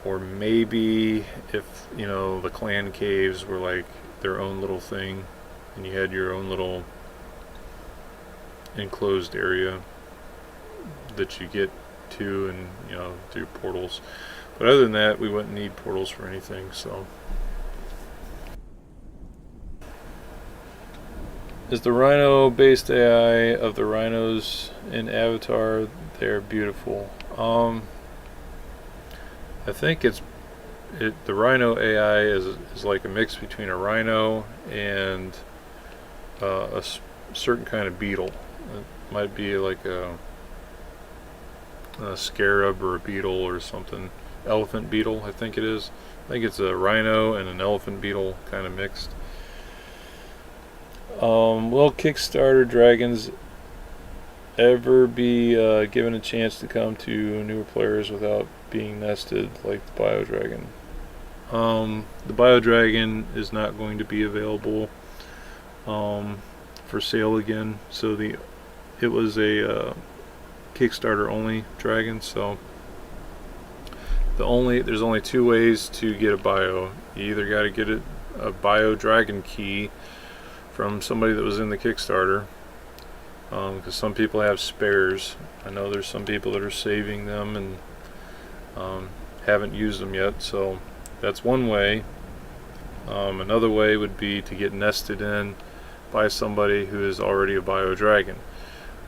Or maybe if, you know, the clan caves were like their own little thing and you had your own little enclosed area that you get to, and, you know, through portals. But other than that, we wouldn't need portals for anything. So, is the rhino based AI of the rhinos in Avatar? They're beautiful. I think the rhino AI is like a mix between a rhino and a certain kind of beetle. It might be like a scarab or a beetle or something. Elephant beetle, I think it is. I think it's a rhino and an elephant beetle kind of mixed. Will Kickstarter dragons ever be given a chance to come to newer players without being nested like the Biodragon? The Biodragon is not going to be available for sale again. So it was a Kickstarter only dragon, so there's only two ways to get a bio. You either got to get a bio dragon key from somebody that was in the Kickstarter, because some people have spares. I know there's some people that are saving them and haven't used them yet, so that's one way. Another way would be to get nested in by somebody who is already a bio dragon.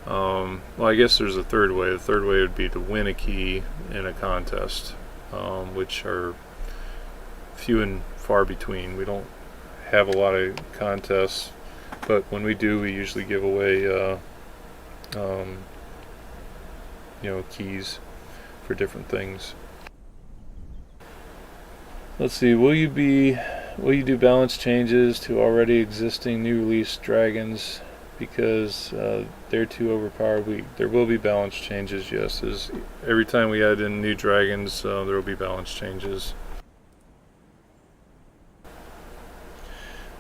Well, I guess there's a third way. The third way would be to win a key in a contest, which are few and far between. We don't have a lot of contests, but when we do, we usually give away keys for different things. Let's see, will you do balance changes to already existing new release dragons because they're too overpowered? There will be balance changes, yes. Every time we add in new dragons, there will be balance changes.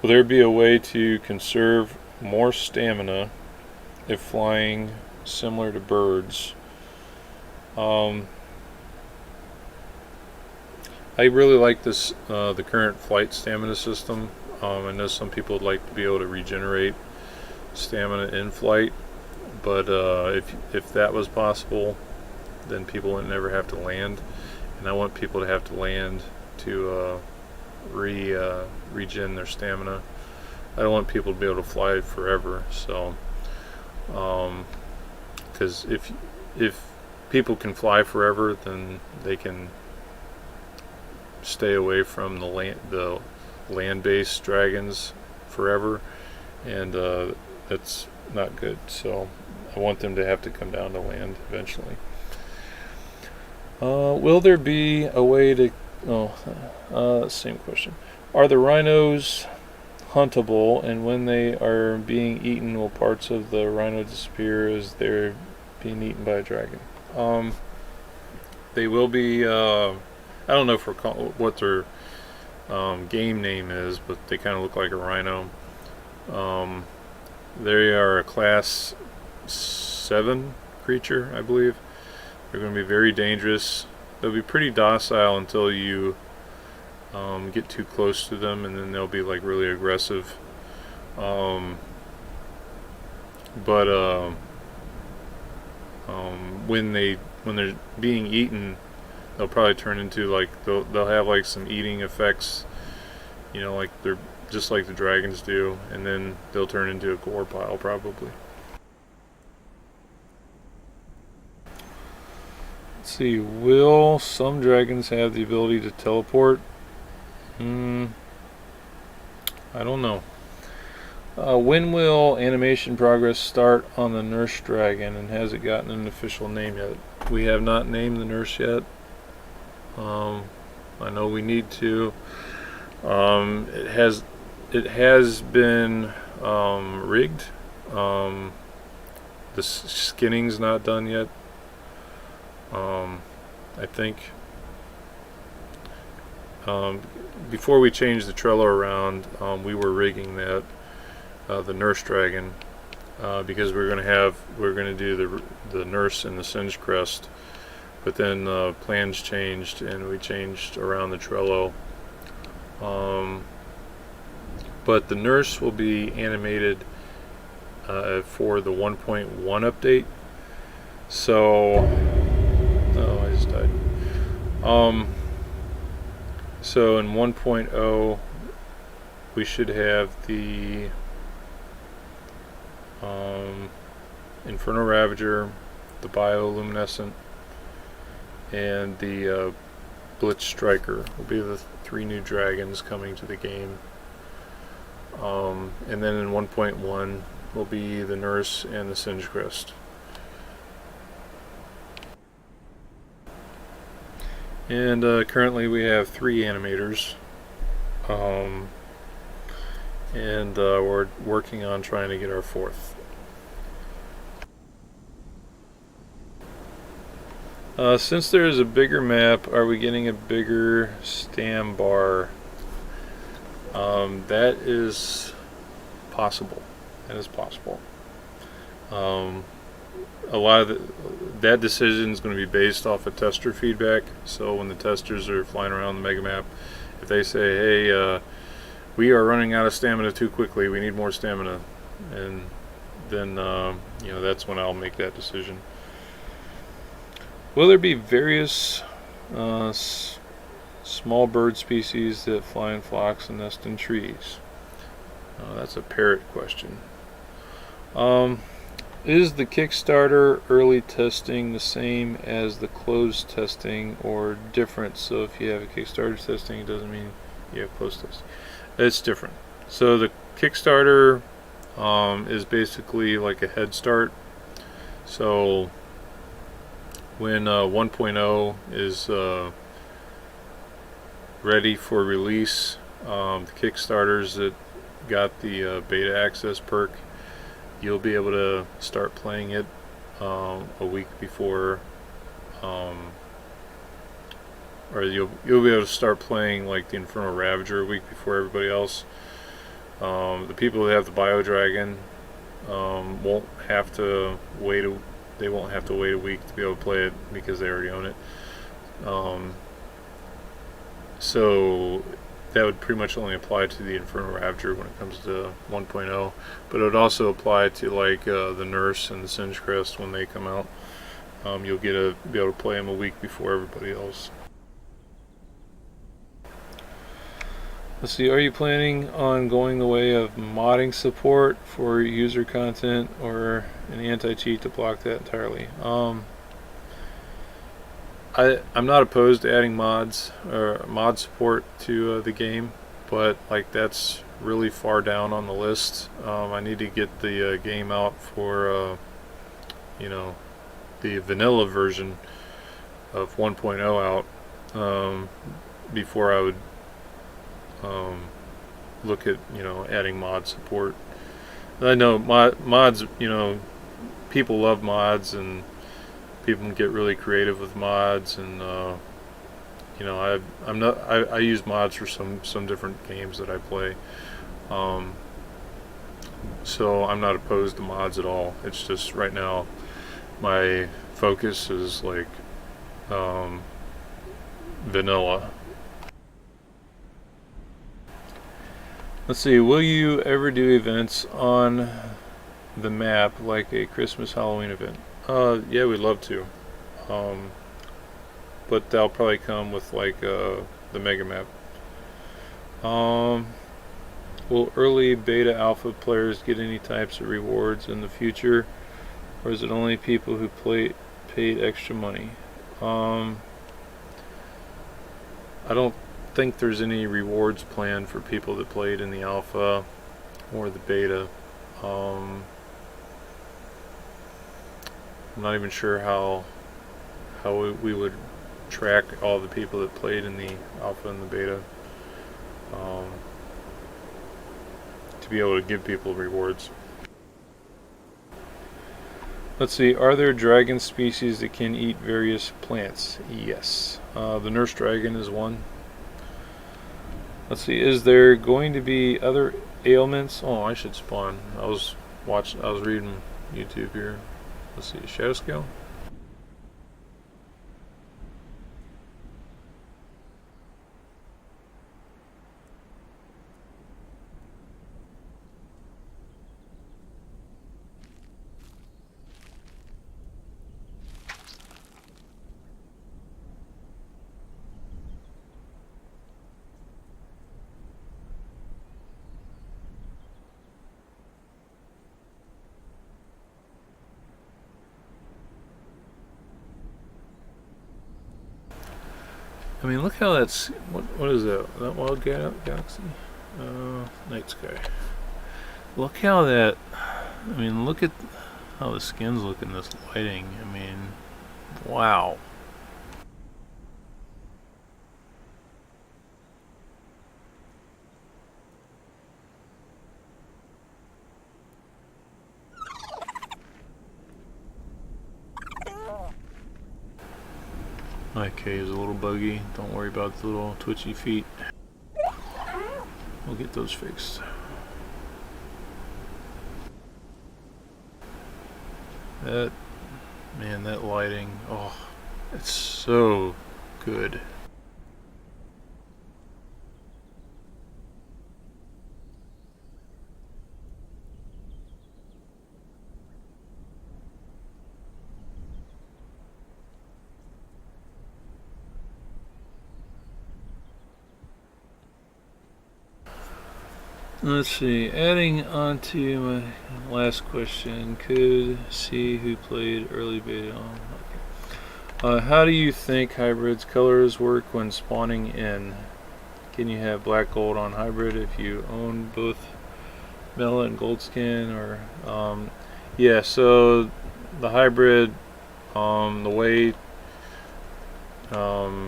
Will there be a way to conserve more stamina if flying similar to birds? I really like this, the current flight stamina system. I know some people would like to be able to regenerate stamina in flight, but if that was possible, then people would never have to land, and I want people to have to land to regen their stamina. I don't want people to be able to fly forever, so because if people can fly forever, then they can stay away from the land-based dragons forever, and that's not good. So I want them to have to come down to land eventually. Will there be a way to same question. Are the rhinos huntable, and when they are being eaten, will parts of the rhino disappear as they're being eaten by a dragon? They will be, I don't know what their game name is, but they kind of look like a rhino. They are a class 7 creature, I believe. They're going to be very dangerous. They'll be pretty docile until you get too close to them, and then they'll be like really aggressive. When they're being eaten, they'll probably turn into like they'll have like some eating effects, you know, like they're just like the dragons do, and then they'll turn into a gore pile probably. Let's see, will some dragons have the ability to teleport? I don't know. When will animation progress start on the nurse dragon, and has it gotten an official name yet? We have not named the nurse yet. I know we need to. It has been rigged. The skinning's not done yet. I think before we changed the Trello around, we were rigging that the nurse dragon because we're gonna do the nurse and the Singe Crest, but then plans changed and we changed around the Trello. But the nurse will be animated for the 1.1 update. So, oh, I just died. So in 1.0, we should have the Inferno Ravager, the Bioluminescent, and the Blitz Striker will be the 3 new dragons coming to the game. And then in 1.1 will be the Nurse and the Singe Crest. And currently we have 3 animators, and we're working on trying to get our 4th. Since there is a bigger map, are we getting a bigger stam bar? That is possible. That is possible. A lot of that decision is going to be based off of tester feedback. So when the testers are flying around the mega map, if they say, hey, we are running out of stamina too quickly, we need more stamina, and then you know, that's when I'll make that decision. Will there be various small bird species that fly in flocks and nest in trees? That's a parrot question. Is the Kickstarter early testing the same as the closed testing or different? So if you have a Kickstarter testing, it doesn't mean you have closed testing. It's different. So the Kickstarter is basically like a head start. So when 1.0 is ready for release, the Kickstarters that got the beta access perk, you'll be able to start playing it a week before, or you'll be able to start playing like the Inferno Ravager a week before everybody else. The people who have the Bio Dragon won't have to wait a week to be able to play it because they already own it. So that would pretty much only apply to the Inferno Ravager when it comes to 1.0, but it would also apply to like the Nurse and the Singe Crest when they come out. You'll be able to play them a week before everybody else. Let's see, are you planning on going the way of modding support for user content or an anti-cheat to block that entirely? I'm not opposed to adding mods or mod support to the game, but like that's really far down on the list. I need to get the game out for you know, the vanilla version of 1.0 out before I would look at, you know, adding mod support. I know mods, you know, people love mods and people can get really creative with mods, and you know, I use mods for some different games that I play, so I'm not opposed to mods at all. It's just right now my focus is like vanilla. Let's see, will you ever do events on the map like a Christmas Halloween event? Yeah, we'd love to. But that'll probably come with like the mega map. Will early beta alpha players get any types of rewards in the future, or is it only people who paid extra money? I don't think there's any rewards planned for people that played in the alpha or the beta. I'm not even sure how we would track all the people that played in the alpha and the beta to be able to give people rewards. Let's see, are there dragon species that can eat various plants? Yes. The nurse dragon is one. Let's see, is there going to be other ailments? Oh, I should spawn. I was reading YouTube here. Let's see, shadow scale? I mean, look how that's... What is that? That wild galaxy? Night sky. Look how that... I mean, look at how the skins look in this lighting. I mean, wow. My K is a little buggy. Don't worry about the little twitchy feet. We'll get those fixed. That lighting, oh, it's so good. Let's see, adding on to my last question, could see who played early beta. Okay. How do you think hybrids colors work when spawning in? Can you have black gold on hybrid if you own both metal and gold skin? Or yeah, so the hybrid, the way you're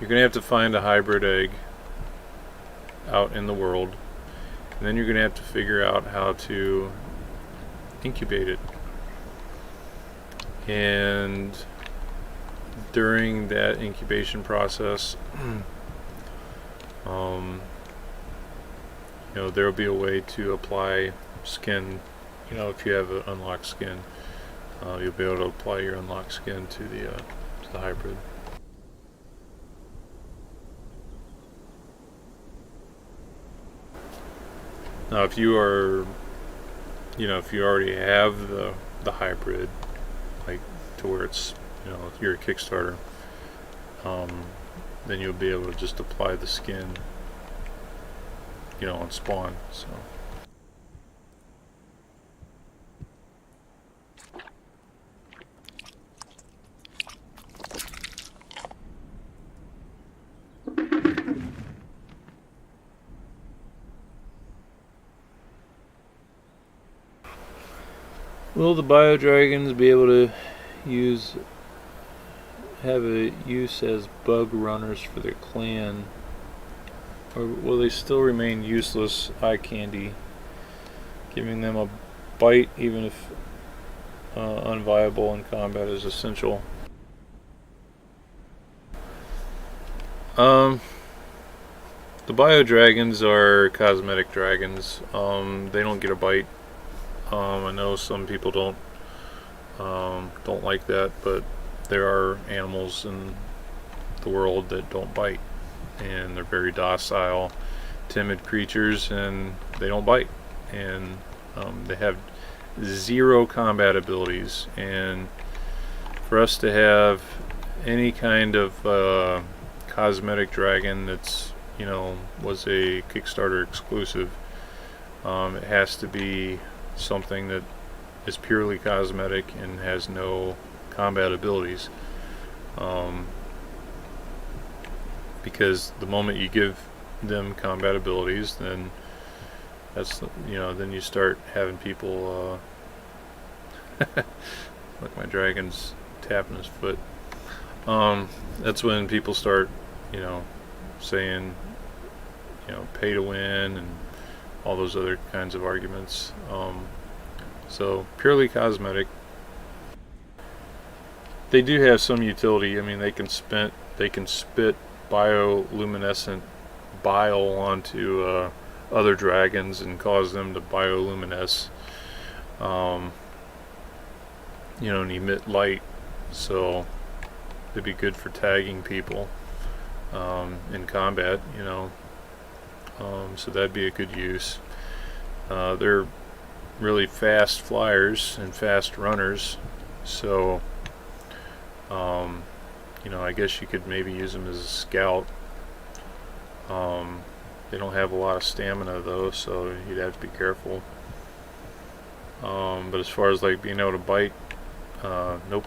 gonna have to find a hybrid egg out in the world, and then you're going to have to figure out how to incubate it. And during that incubation process, you know, there will be a way to apply skin. You know, if you have an unlocked skin, you'll be able to apply your unlocked skin to the hybrid. Now, if you are, you know, if you already have the hybrid, like to where it's, you know, if you're a Kickstarter, then you'll be able to just apply the skin, you know, on spawn. So. Will the bio dragons be able to have a use as bug runners for their clan, or will they still remain useless eye candy, giving them a bite even if unviable in combat is essential? The bio dragons are cosmetic dragons. They don't get a bite. I know some people don't don't like that, but there are animals in the world that don't bite, and they're very docile, timid creatures, and they don't bite, and they have 0 combat abilities. And for us to have any kind of cosmetic dragon that's, you know, was a Kickstarter exclusive, it has to be something that is purely cosmetic and has no combat abilities, because the moment you give them combat abilities, then that's, you know, then you start having people look, my dragon's tapping his foot. That's when people start, you know, saying, you know, pay to win and all those other kinds of arguments. So purely cosmetic. They do have some utility. I mean, they can spit bioluminescent bile onto other dragons and cause them to bioluminesce, you know, and emit light. So it'd be good for tagging people in combat, you know. So that'd be a good use. They're really fast flyers and fast runners, so you know, I guess you could maybe use them as a scout. They don't have a lot of stamina though, so you'd have to be careful. But as far as like being able to bite, nope.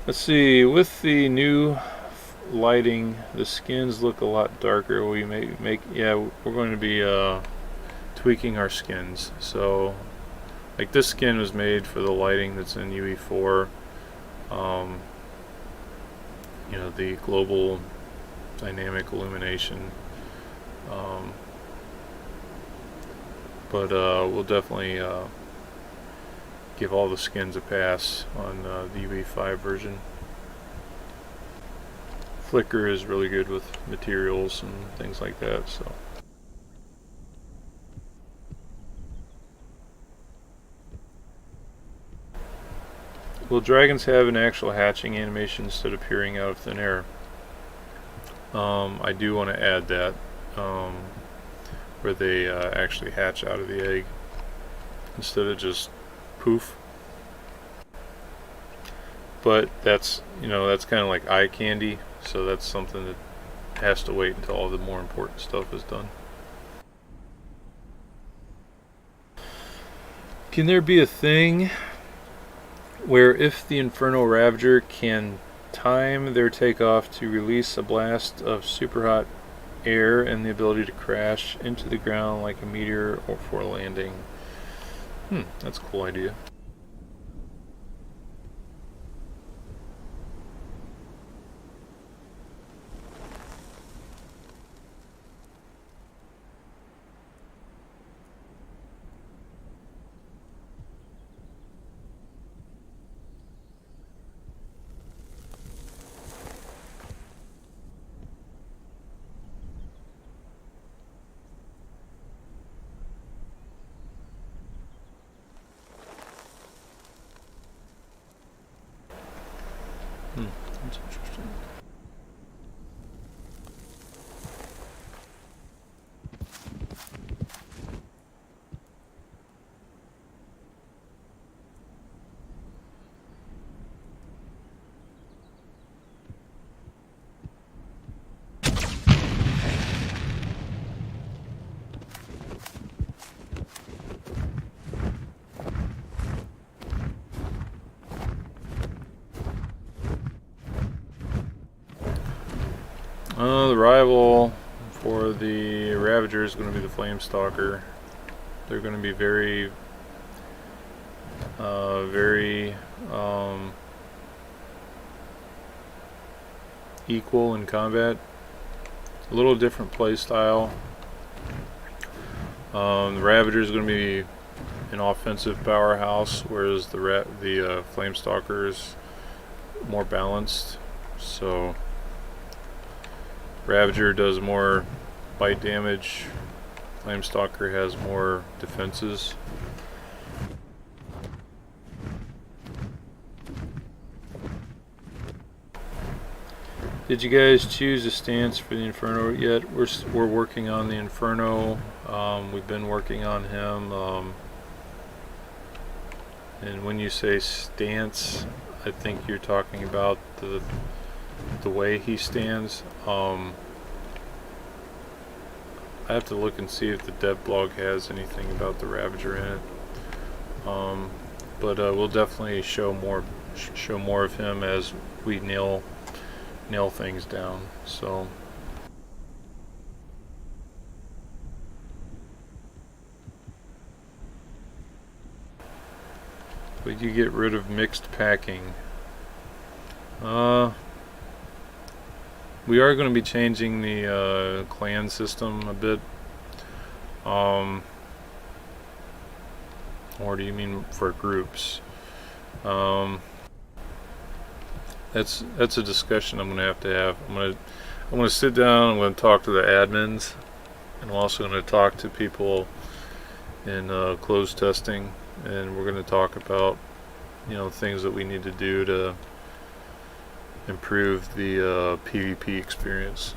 Let's see, with the new lighting, the skins look a lot darker. We yeah, we're going to be tweaking our skins. So like this skin was made for the lighting that's in UE4, you know, the global dynamic illumination, but we'll definitely give all the skins a pass on the UE5 version. Flicker is really good with materials and things like that, so. Will dragons have an actual hatching animation instead of appearing out of thin air? I do want to add that, where they actually hatch out of the egg instead of just poof. But that's, you know, that's kind of like eye candy, so that's something that has to wait until all the more important stuff is done. Can there be a thing where if the Inferno Ravager can time their takeoff to release a blast of super hot air and the ability to crash into the ground like a meteor or for landing? That's a cool idea. That's interesting. The rival for the Ravager is going to be the Flamestalker. They're going to be very equal in combat. A little different play style. The Ravager is going to be an offensive powerhouse, whereas the Flamestalker is more balanced. So Ravager does more bite damage, Flamestalker has more defenses. Did you guys choose a stance for the Inferno yet? We're working on the Inferno. We've been working on him. And when you say stance, I think you're talking about the way he stands. I have to look and see if the dev blog has anything about the Ravager in it. But we'll definitely show more of him as we nail things down. So would you get rid of mixed packing? We are going to be changing the clan system a bit. Or do you mean for groups? That's a discussion I'm going to have. I'm going to sit down. I'm going to talk to the admins, and I'm also going to talk to people in closed testing, and we're going to talk about things that we need to do to improve the PvP experience.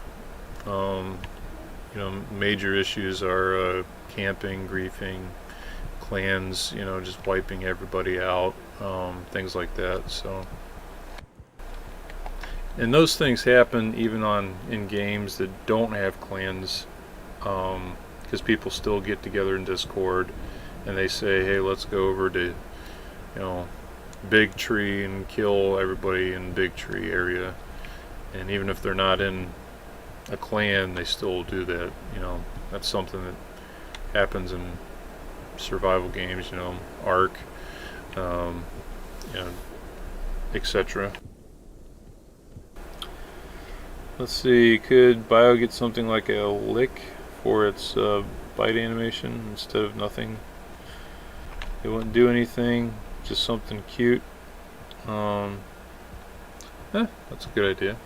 Major issues are camping, griefing, clans, just wiping everybody out, things like that. So, and those things happen even in games that don't have clans, because people still get together in Discord and they say, hey, let's go over to Big Tree and kill everybody in Big Tree area. And even if they're not in a clan, they still do that. That's something that happens in survival games, Ark, etc. Let's see, could Bio get something like a lick for its bite animation instead of nothing? It wouldn't do anything, just something cute. That's a good idea.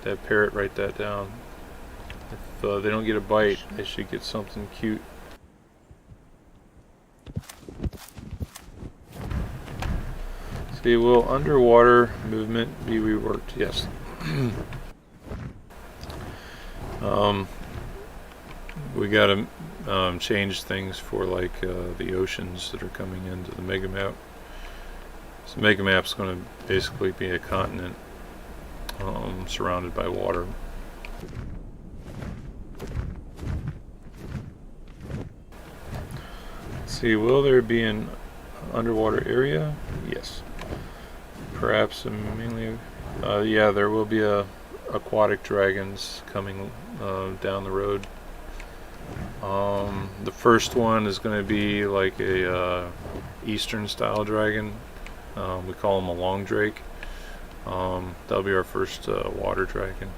That parrot, write that down. If they don't get a bite, they should get something cute. See, will underwater movement be reworked? Yes. We gotta change things for like the oceans that are coming into the mega map. So mega map's going to basically be a continent surrounded by water. Let's see, will there be an underwater area? Yes. Perhaps mainly. Yeah, there will be aquatic dragons coming down the road. The first one is going to be like a Eastern style dragon. We call him a long drake. That'll be our first water dragon.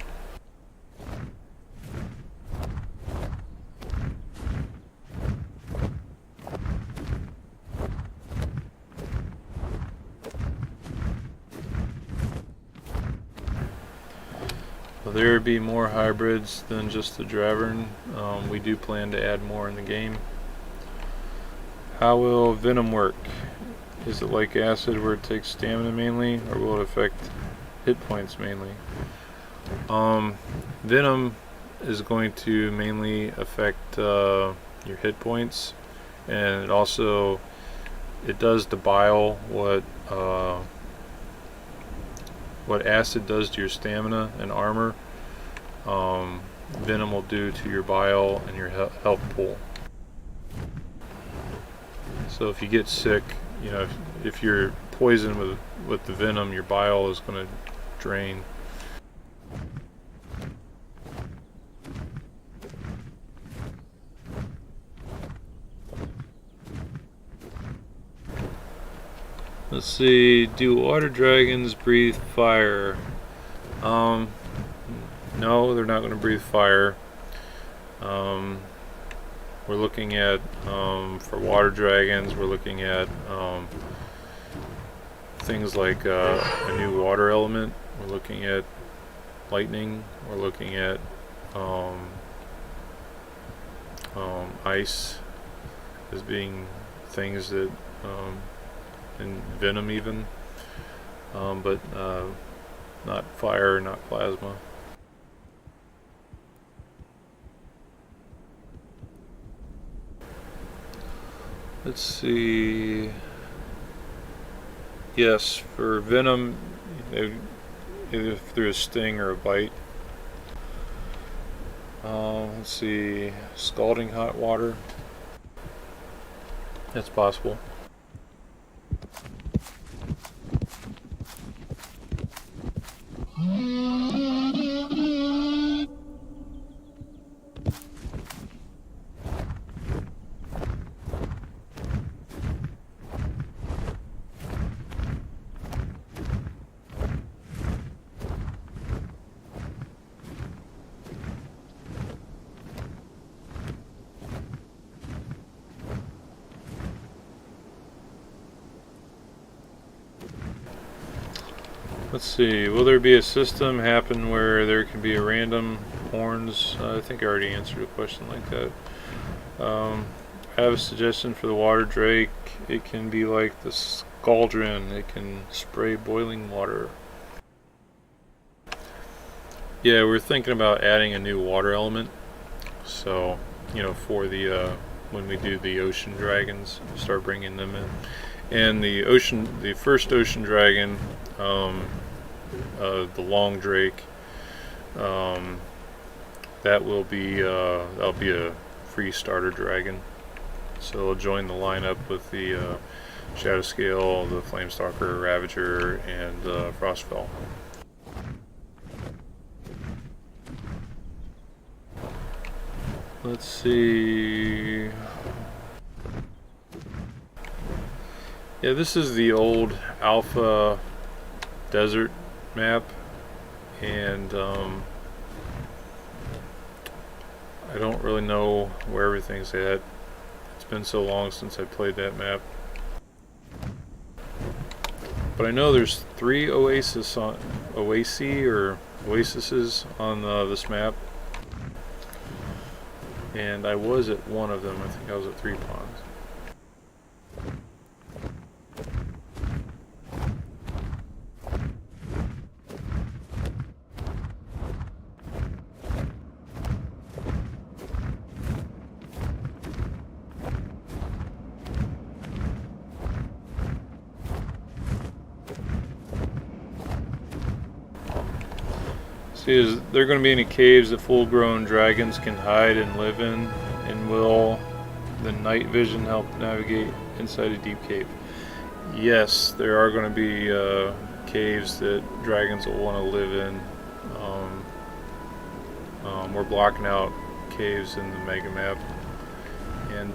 Will there be more hybrids than just the Dravern? We do plan to add more in the game. How will venom work? Is it like acid where it takes stamina mainly, or will it affect hit points mainly? Venom is going to mainly affect your hit points, and it also does to bile what acid does to your stamina and armor. Venom will do to your bile and your health pool. So if you get sick, if you're poisoned with the venom, your bile is going to drain. Let's see, do water dragons breathe fire? No, they're not going to breathe fire. We're looking at, for water dragons, we're looking at things like a new water element. We're looking at lightning. We're looking at ice as being things that, and venom even. But not fire, not plasma. Let's see. Yes, for venom, either through a sting or a bite. Let's see, scalding hot water. That's possible. Let's see, will there be a system happen where there can be a random horns? I think I already answered a question like that. I have a suggestion for the water drake. It can be like the Scaldron. It can spray boiling water. Yeah, we're thinking about adding a new water element. So, you know, for the when we do the ocean dragons, start bringing them in. And the first ocean dragon, the long drake, that'll be a free starter dragon. So it'll join the lineup with the Shadow Scale, the Flamestalker, Ravager, and Frostfell. Let's see. Yeah, this is the old alpha desert map, and I don't really know where everything's at. It's been so long since I played that map. But I know there's 3 oases on oases on this map, and I was at one of them. I think I was at 3 ponds. See, is there going to be any caves that full-grown dragons can hide and live in? And will the night vision help navigate inside a deep cave? Yes, there are going to be caves that dragons will want to live in. We're blocking out caves in the mega map, and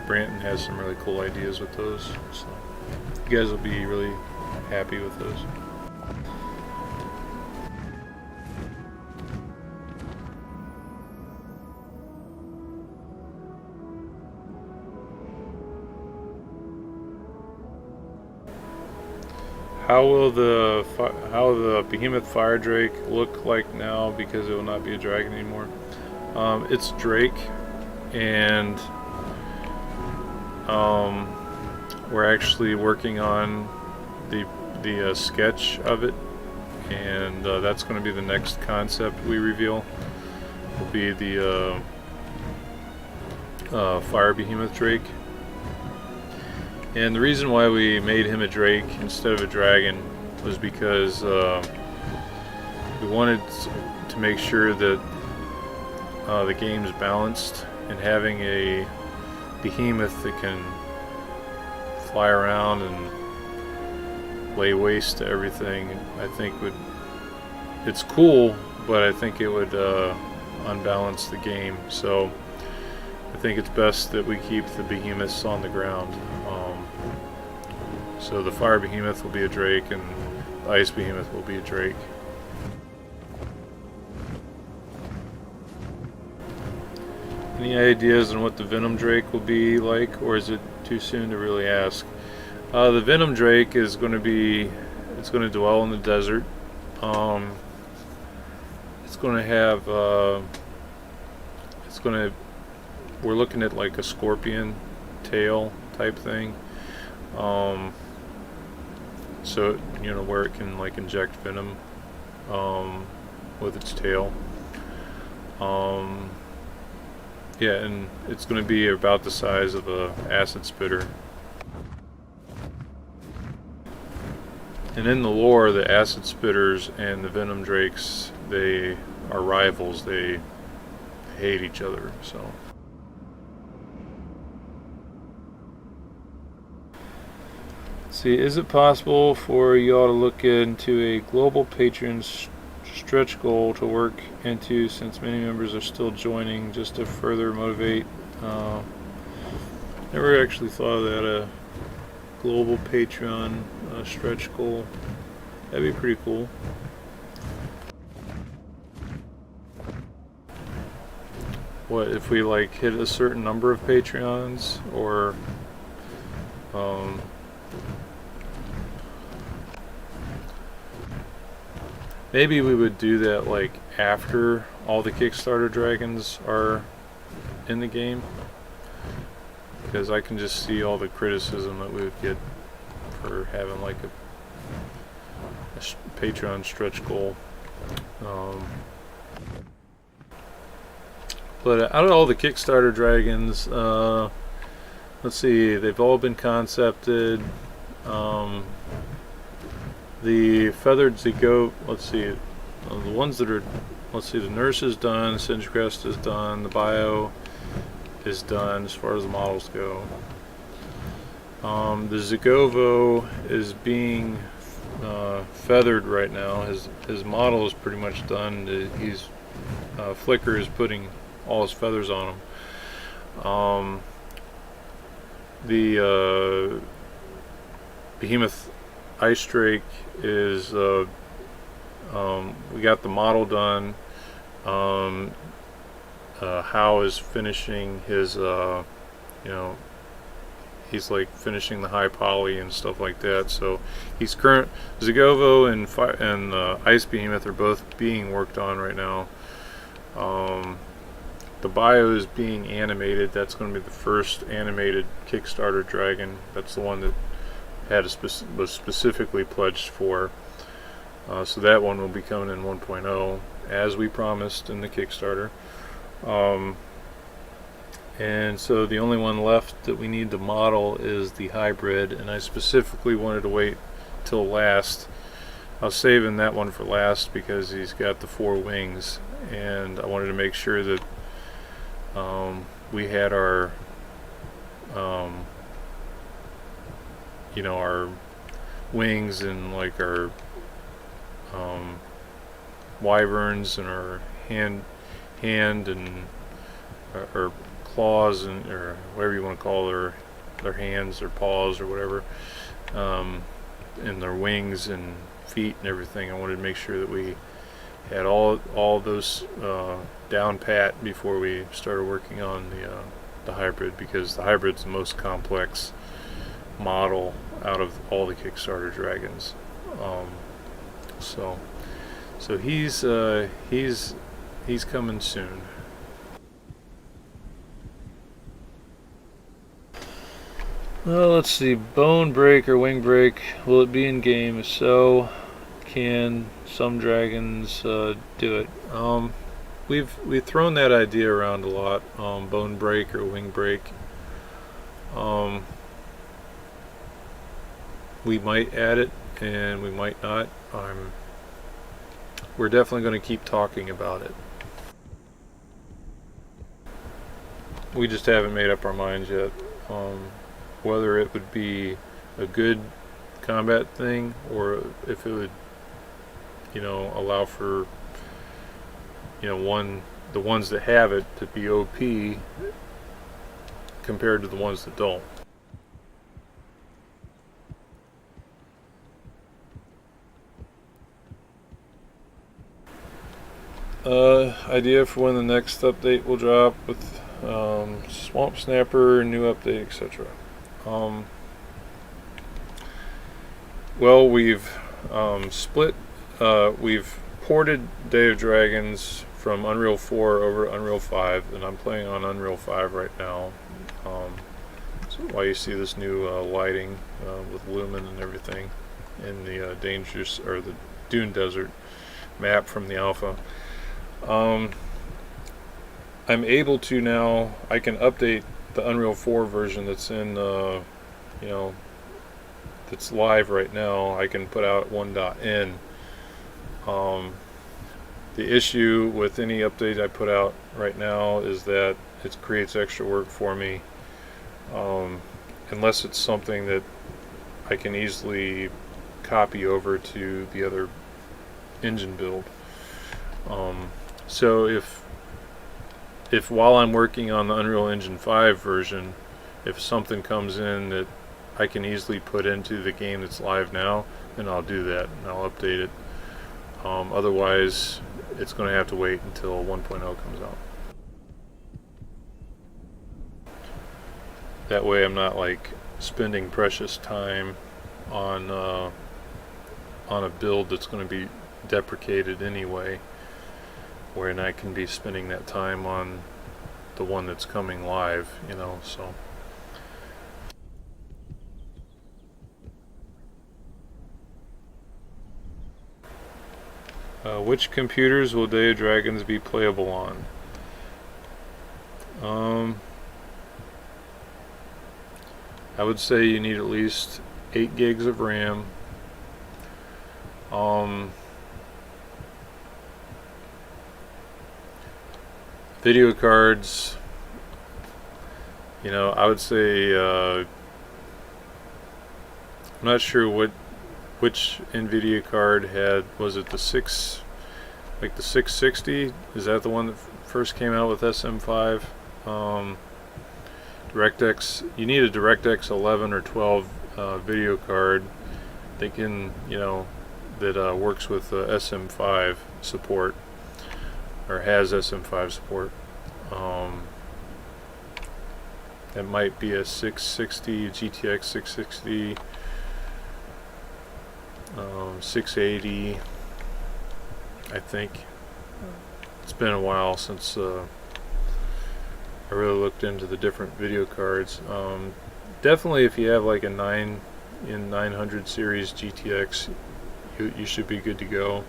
Branton has some really cool ideas with those. So you guys will be really happy with those. How will the Behemoth Fire Drake look like now, because it will not be a dragon anymore? It's Drake, and we're actually working on the sketch of it, and that's going to be the next concept we reveal. Will be the Fire Behemoth Drake. And the reason why we made him a drake instead of a dragon was because we wanted to make sure that the game's balanced, and having a behemoth that can fly around and lay waste to everything, I think it's cool, but I think it would unbalance the game. So I think it's best that we keep the behemoths on the ground. So the Fire Behemoth will be a drake, and the Ice Behemoth will be a drake. Any ideas on what the Venom Drake will be like, or is it too soon to really ask? The Venom Drake is going to dwell in the desert. It's going to have, we're looking at like a scorpion tail type thing. So, you know, where it can like inject venom with its tail. Yeah, and it's going to be about the size of a acid spitter. And in the lore, the acid spitters and the venom drakes, they are rivals. They hate each other. So. See, is it possible for y'all to look into a global patron stretch goal to work into, since many members are still joining, just to further motivate? Never actually thought of that, a global Patreon stretch goal. That'd be pretty cool. What if we like hit a certain number of Patreons, or maybe we would do that like after all the Kickstarter dragons are in the game, because I can just see all the criticism that we would get for having like a Patreon stretch goal. But out of all the Kickstarter dragons, let's see, they've all been concepted. The feathered Zigote, let's see, the ones that are, let's see, the nurse is done, Singecrest is done, the bio is done as far as the models go. The Zigovo is being feathered right now. His model is pretty much done. He's Flicker is putting all his feathers on him. The Behemoth Ice Drake is we got the model done. How is finishing his he's like finishing the high poly and stuff like that. So he's Zigovo and Ice Behemoth are both being worked on right now. The bio is being animated. That's going to be the first animated Kickstarter dragon. That's the one that was specifically pledged for. So that one will be coming in 1.0 as we promised in the Kickstarter. And so the only one left that we need to model is the hybrid, and I specifically wanted to wait till last. I was saving that one for last because he's got the 4 wings, and I wanted to make sure that we had our our wings and like our wyverns and our hand and or claws and or whatever you want to call their hands or paws or whatever, and their wings and feet and everything. I wanted to make sure that we had all those down pat before we started working on the hybrid, because the hybrid's the most complex model out of all the Kickstarter dragons. So he's coming soon. Well, let's see. Bone break or wing break, will it be in game? If so, can some dragons do it? We've thrown that idea around a lot. Bone break or wing break. We might add it and we might not. We're definitely going to keep talking about it. We just haven't made up our minds yet. Whether it would be a good combat thing or if it would, allow for, the ones that have it to be OP compared to the ones that don't. Idea for when the next update will drop with Swamp Snapper, new update, etc. Well, we've we've ported Day of Dragons from Unreal 4 over to Unreal 5, and I'm playing on Unreal 5 right now. So why you see this new lighting with Lumen and everything in the dangerous or the Dune Desert. map from the alpha. I'm able to now, I can update the Unreal 4 version that's in, you know, that's live right now. I can put out 1.n. The issue with any update I put out right now is that it creates extra work for me, unless it's something that I can easily copy over to the other engine build. So if while I'm working on the Unreal Engine 5 version, if something comes in that I can easily put into the game that's live now, then I'll do that and I'll update it. Otherwise, it's going to have to wait until 1.0 comes out. That way I'm not like spending precious time on a build that's going to be deprecated anyway, wherein I can be spending that time on the one that's coming live, you know, so. Which computers will Day of Dragons be playable on? I would say you need at least 8 gigs of RAM. Video cards, you know, I would say, I'm not sure which NVIDIA card had, was it the 660? Is that the one that first came out with SM5? DirectX, you need a DirectX 11 or 12 video card that can, you know, that works with SM5 support, or has SM5 support. That might be a 660, GTX 660, 680, I think. It's been a while since I really looked into the different video cards. Definitely if you have like a 900 series GTX, you should be good to go.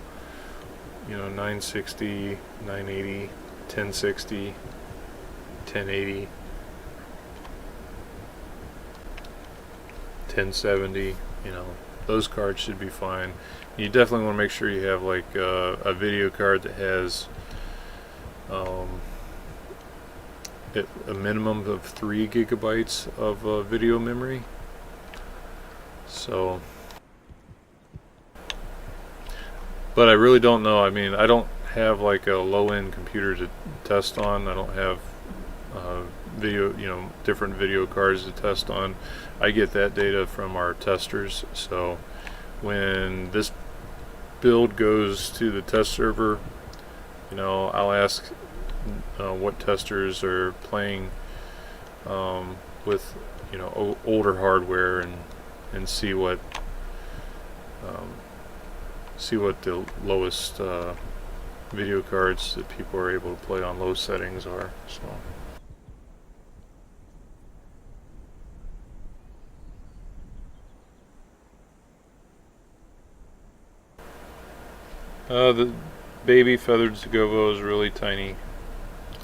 You know, 960, 980, 1060, 1080, 1070, you know, those cards should be fine. You definitely want to make sure you have like a video card that has a minimum of 3 gigabytes of video memory. So, but I really don't know. I mean, I don't have like a low-end computer to test on. I don't have video, you know, different video cards to test on. I get that data from our testers. So when this build goes to the test server, you know, I'll ask what testers are playing with, you know, older hardware, and see what the lowest video cards that people are able to play on low settings are. So. The baby feathered Zagovo is really tiny.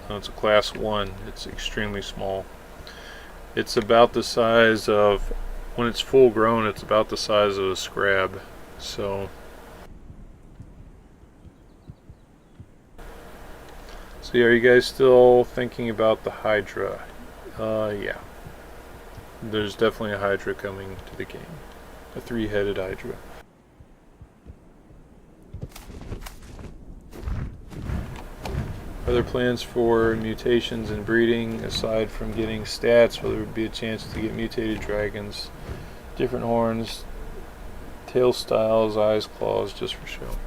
It's a class 1. It's extremely small. It's about the size of, when it's full grown, it's about the size of a scrab. So yeah, are you guys still thinking about the Hydra? Yeah. There's definitely a Hydra coming to the game. A 3-headed Hydra. Are there plans for mutations and breeding, aside from getting stats? Will there be a chance to get mutated dragons, different horns, tail styles, eyes, claws, just for show?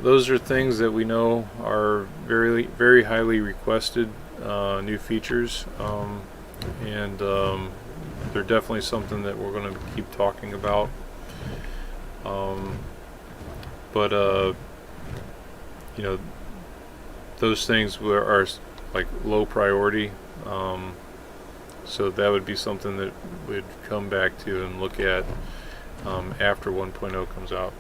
Those are things that we know are very, very highly requested new features, and they're definitely something that we're going to keep talking about. But you know, those things are like low priority, so that would be something that we'd come back to and look at after 1.0 comes out.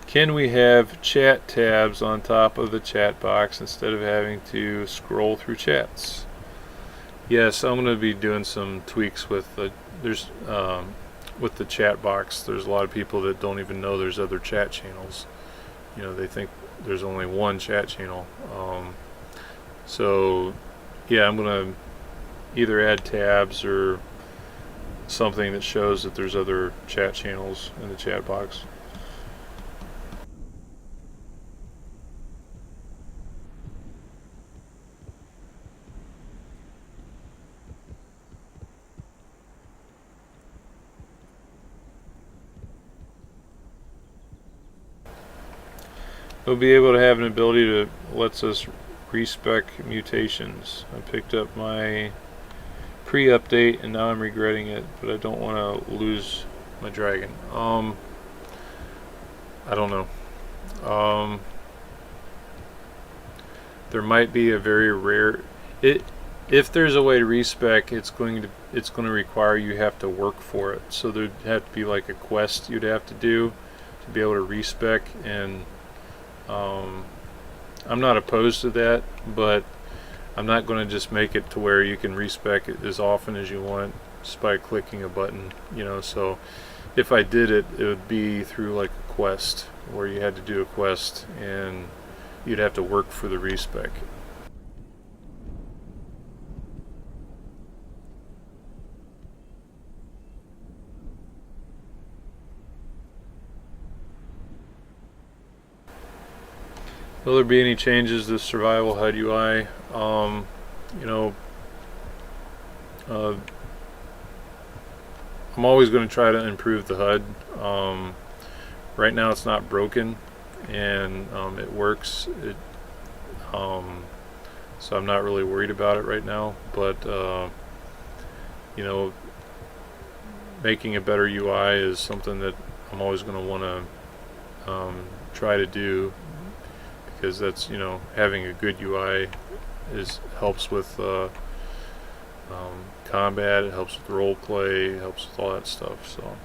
Can we have chat tabs on top of the chat box instead of having to scroll through chats? Yes, I'm going to be doing some tweaks with the with the chat box. There's a lot of people that don't even know there's other chat channels. You know, they think there's only one chat channel. So yeah, I'm going to either add tabs or something that shows that there's other chat channels in the chat box. We'll be able to have an ability that lets us respec mutations. I picked up my pre-update and now I'm regretting it, but I don't want to lose my dragon. I don't know. There might be a very rare if there's a way to respec, it's going to require you have to work for it. So there'd have to be like a quest you'd have to do to be able to respec, and I'm not opposed to that, but I'm not going to just make it to where you can respec it as often as you want just by clicking a button, you know. So if I did it, it would be through like a quest where you had to do a quest and you'd have to work for the respec. Will there be any changes to survival HUD UI? You know, I'm always going to try to improve the HUD. Right now it's not broken and it works. So I'm not really worried about it right now, but you know, making a better UI is something that I'm always going to want to try to do, because that's, you know, having a good UI helps with combat, it helps with role play, it helps with all that stuff. So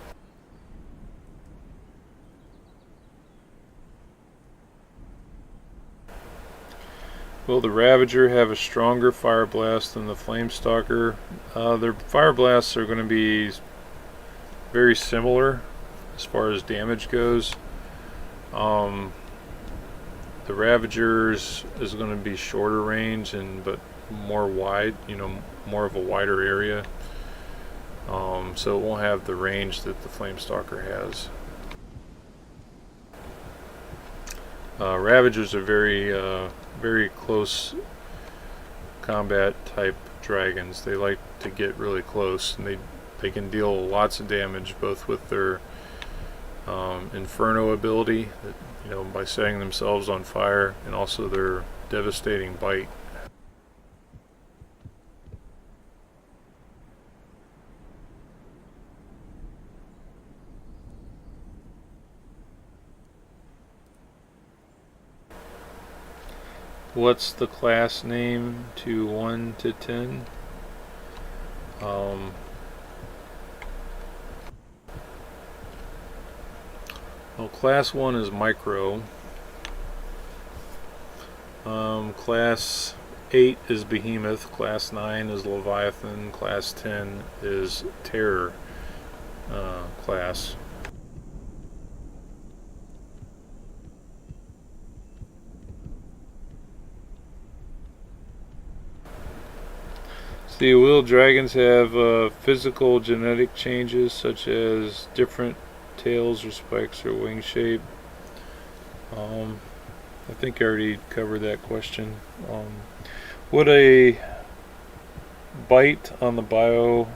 will the Ravager have a stronger fire blast than the Flamestalker? Their fire blasts are going to be very similar as far as damage goes. The Ravager's is going to be shorter range but more wide, you know, more of a wider area. So it won't have the range that the Flamestalker has. Ravagers are very close combat type dragons. They like to get really close, and they can deal lots of damage both with their Inferno ability, that, you know, by setting themselves on fire, and also their devastating bite. What's the class name to 1 to 10? Well, class 1 is micro. Class 8 is Behemoth. Class 9 is Leviathan. Class 10 is Terror class. See, will dragons have physical genetic changes such as different tails or spikes or wing shape? I think I already covered that question. Would a bite on the bio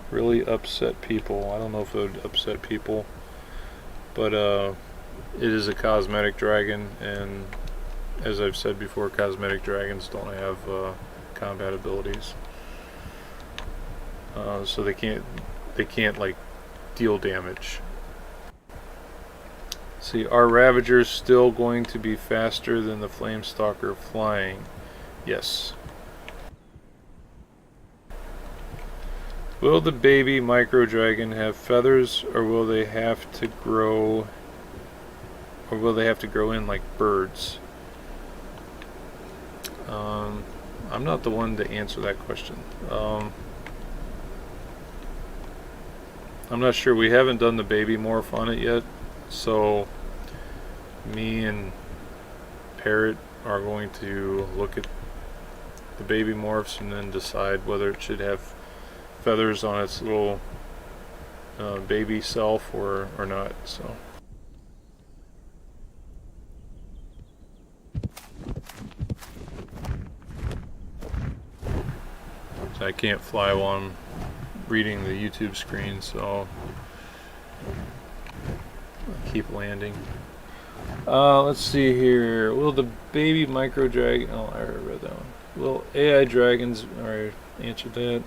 really upset people? I don't know if it would upset people, but it is a cosmetic dragon, and as I've said before, cosmetic dragons don't have combat abilities, so they can't like deal damage. See, are Ravagers still going to be faster than the Flamestalker flying? Yes. Will the baby micro dragon have feathers, or will they have to grow, in like birds? I'm not the one to answer that question. I'm not sure. We haven't done the baby morph on it yet, so me and Parrot are going to look at the baby morphs and then decide whether it should have feathers on its little baby self or not. So I can't fly while I'm reading the YouTube screen, so I'll keep landing. Let's see here. Will the baby micro dragon... Oh, I already read that one. Will AI dragons... Alright, answered that.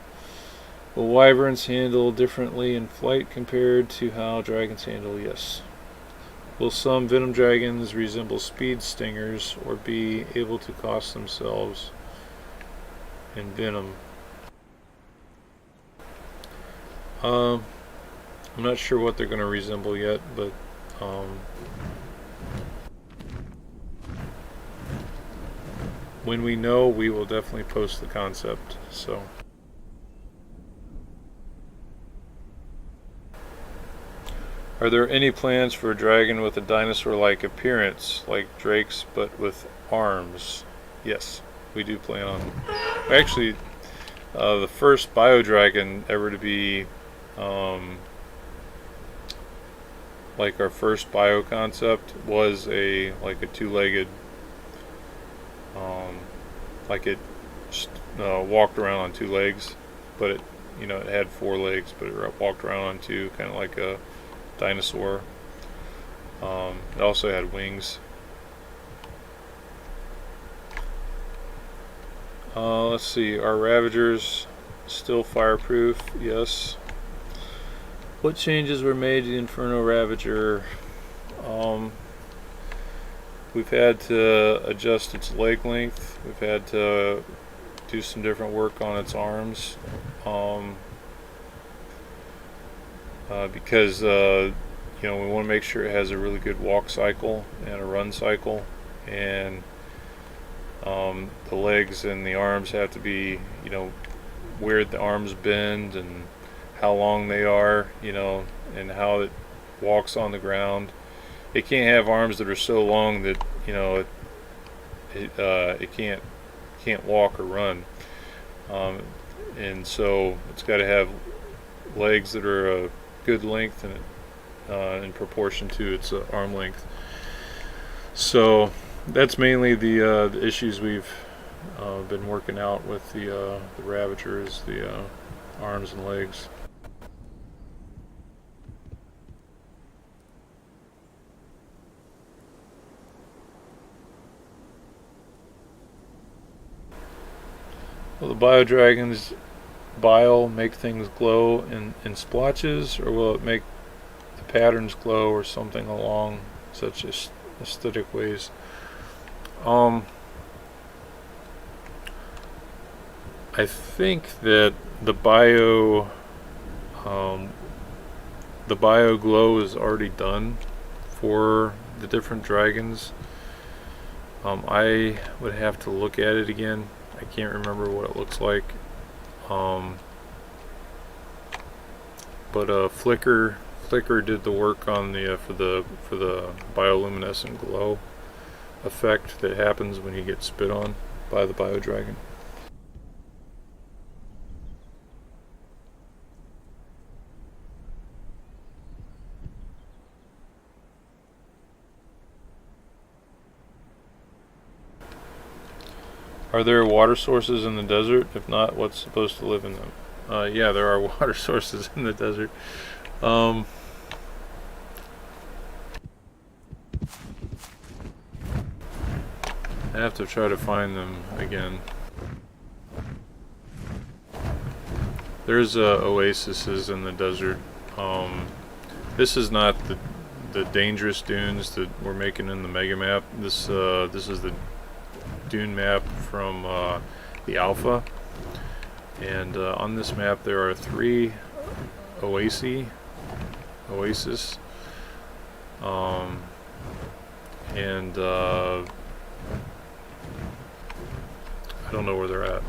Will wyverns handle differently in flight compared to how dragons handle? Yes. Will some venom dragons resemble speed stingers or be able to cost themselves in venom? I'm not sure what they're going to resemble yet, but when we know, we will definitely post the concept. So are there any plans for a dragon with a dinosaur-like appearance, like Drake's, but with arms? Yes, we do plan on. Actually, the first bio dragon ever to be like our first bio concept was like a two-legged, like it walked around on two legs, but it had four legs, but it walked around on two, kind of like a dinosaur. It also had wings. Let's see, are Ravagers still fireproof? Yes. What changes were made to the Inferno Ravager? We've had to adjust its leg length. We've had to do some different work on its arms. Because we want to make sure it has a really good walk cycle and a run cycle, and the legs and the arms have to be, where the arms bend and how long they are, and how it walks on the ground. It can't have arms that are so long that it can't walk or run, and so it's got to have legs that are a good length and in proportion to its arm length. So that's mainly the issues we've been working out with the Ravagers, the arms and legs. Will the Bio Dragons bile make things glow in splotches, or will it make the patterns glow or something along such as aesthetic ways? I think that the bio glow is already done for the different dragons. I would have to look at it again. I can't remember what it looks like. But Flickr did the work on the for the bioluminescent glow effect that happens when you get spit on by the bio dragon. Are there water sources in the desert? If not, what's supposed to live in them? Yeah, there are water sources in the desert. I have to try to find them again. There's oases in the desert. This is not the dangerous dunes that we're making in the mega map. This is the dune map from the alpha. And on this map there are 3 oasis. And I don't know where they're at.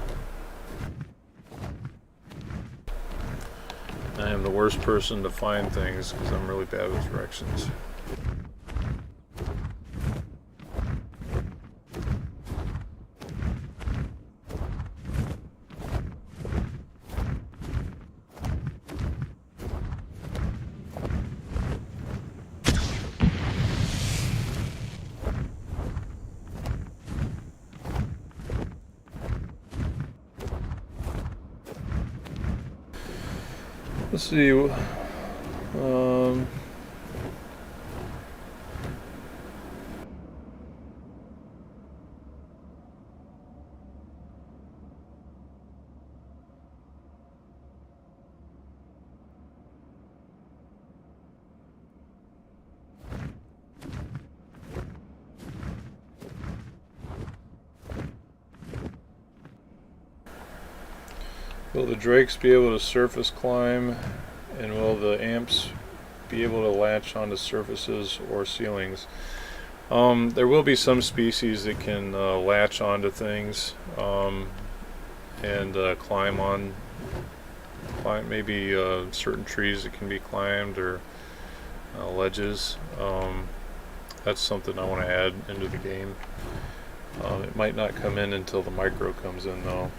I am the worst person to find things because I'm really bad with directions. Let's see. Will the drakes be able to surface climb, and will the amps be able to latch onto surfaces or ceilings? There will be some species that can latch onto things and climb maybe certain trees that can be climbed, or ledges. That's something I want to add into the game. It might not come in until the micro comes in though.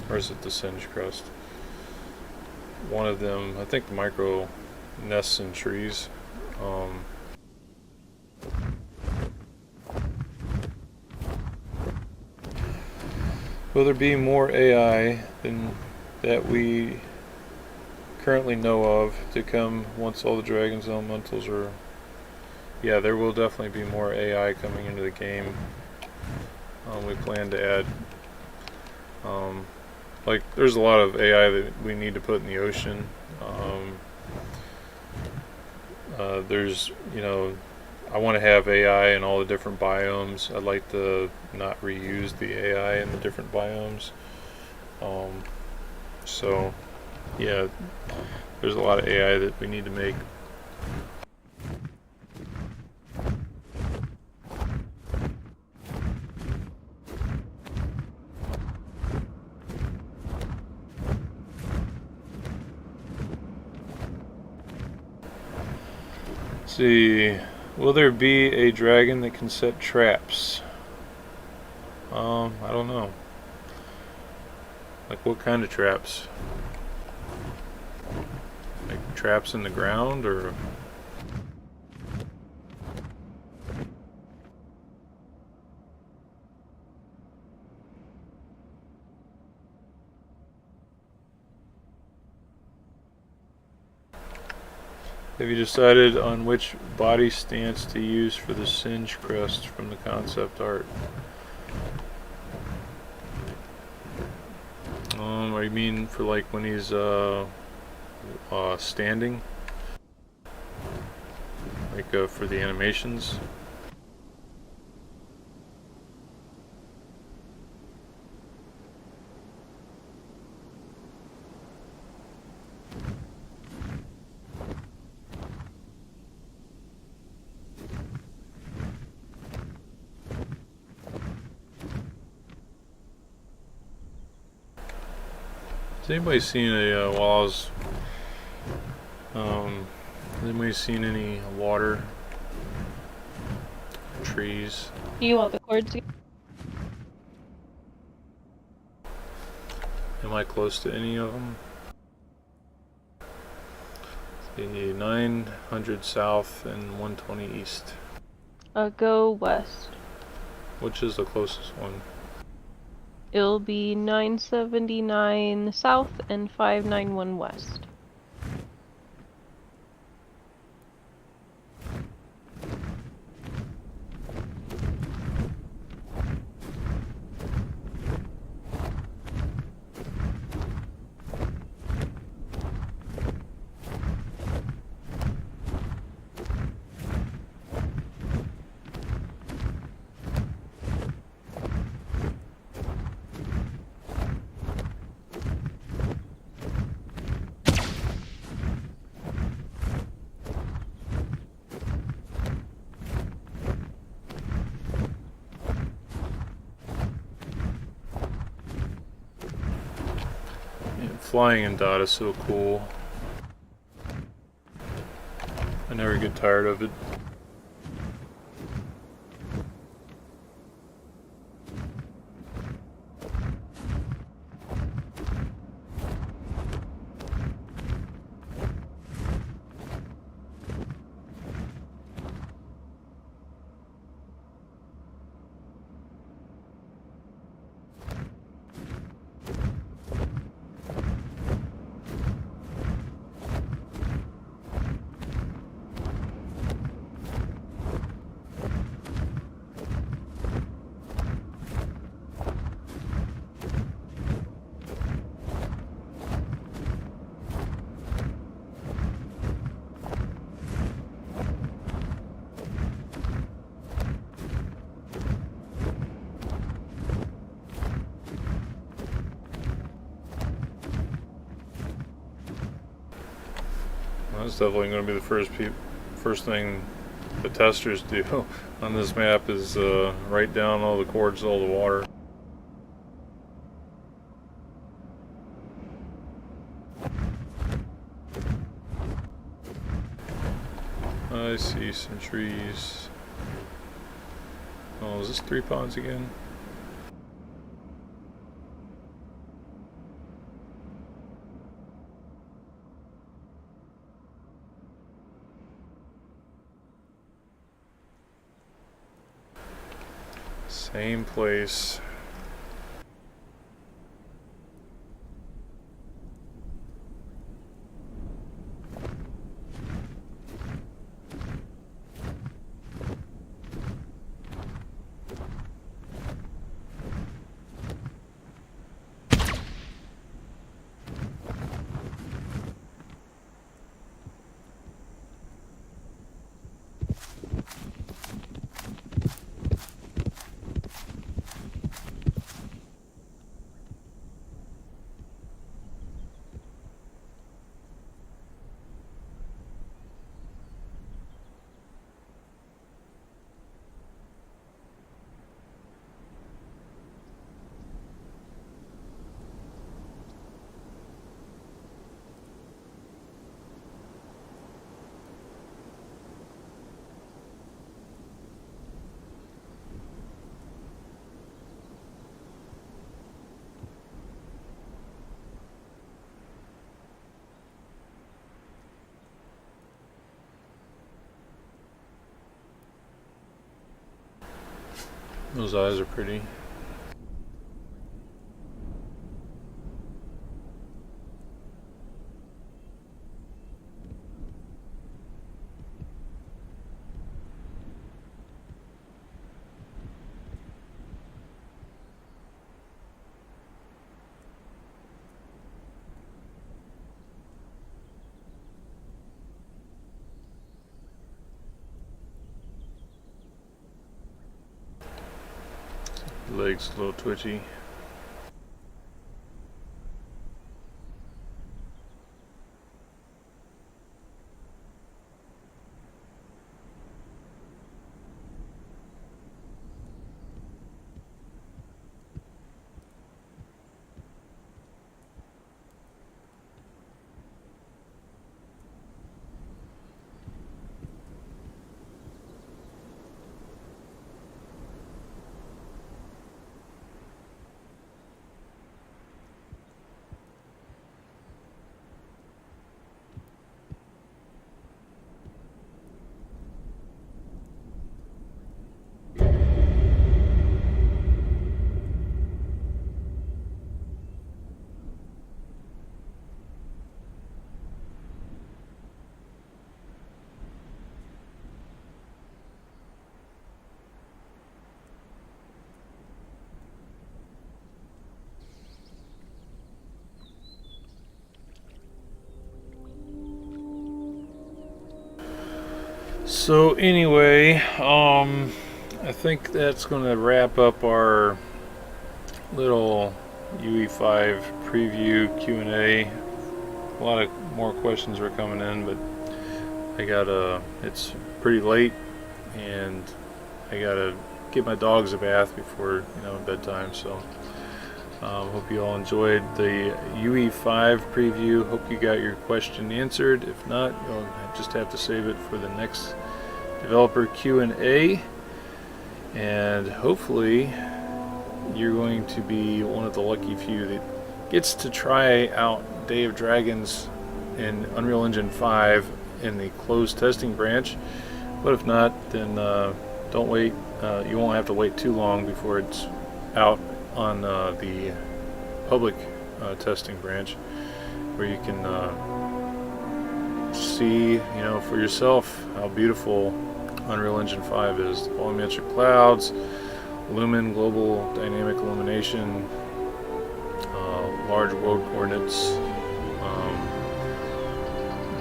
Or is it the singe crust? One of them, I think the micro nests in trees. Will there be more AI than that we currently know of to come once all the Dragons elementals are... Yeah, there will definitely be more AI coming into the game. We plan to add... like, there's a lot of AI that we need to put in the ocean. There's, you know, I want to have AI in all the different biomes. I'd like to not reuse the AI in the different biomes. So, yeah, there's a lot of AI that we need to make. See, will there be a dragon that can set traps? I don't know. Like, what kind of traps? Like traps in the ground, or... Have you decided on which body stance to use for the singe crest from the concept art? Or you mean for like when he's standing? Like for the animations? Has anybody seen a while I was, has anybody seen any water, trees? Do you want the cords? Am I close to any of them? The 900 south and 120 east. Go west. Which is the closest one? It'll be 979 south and 591 west. flying in dot is so cool. I never get tired of it. That's definitely going to be the first thing the testers do on this map is write down all the chords, all the water. I see some trees. Oh, is this 3 ponds again? Same place. Those eyes are pretty. Legs a little twitchy. So anyway, I think that's going to wrap up our little UE5 preview Q&A. A lot of more questions are coming in, but it's pretty late and I gotta give my dogs a bath before bedtime. So Hope you all enjoyed the UE5 preview. Hope you got your question answered. If not, you'll just have to save it for the next developer Q&A. And hopefully you're going to be one of the lucky few that gets to try out Day of Dragons in Unreal Engine 5 in the closed testing branch. But if not, then don't wait. You won't have to wait too long before it's out on the public testing branch, where you can see, for yourself how beautiful Unreal Engine 5 is. The volumetric clouds, Lumen global dynamic illumination, large world coordinates,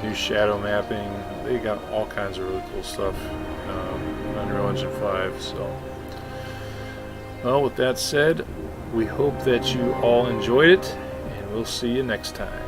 new shadow mapping. They got all kinds of really cool stuff in Unreal Engine 5. So, well, with that said, we hope that you all enjoyed it, and we'll see you next time.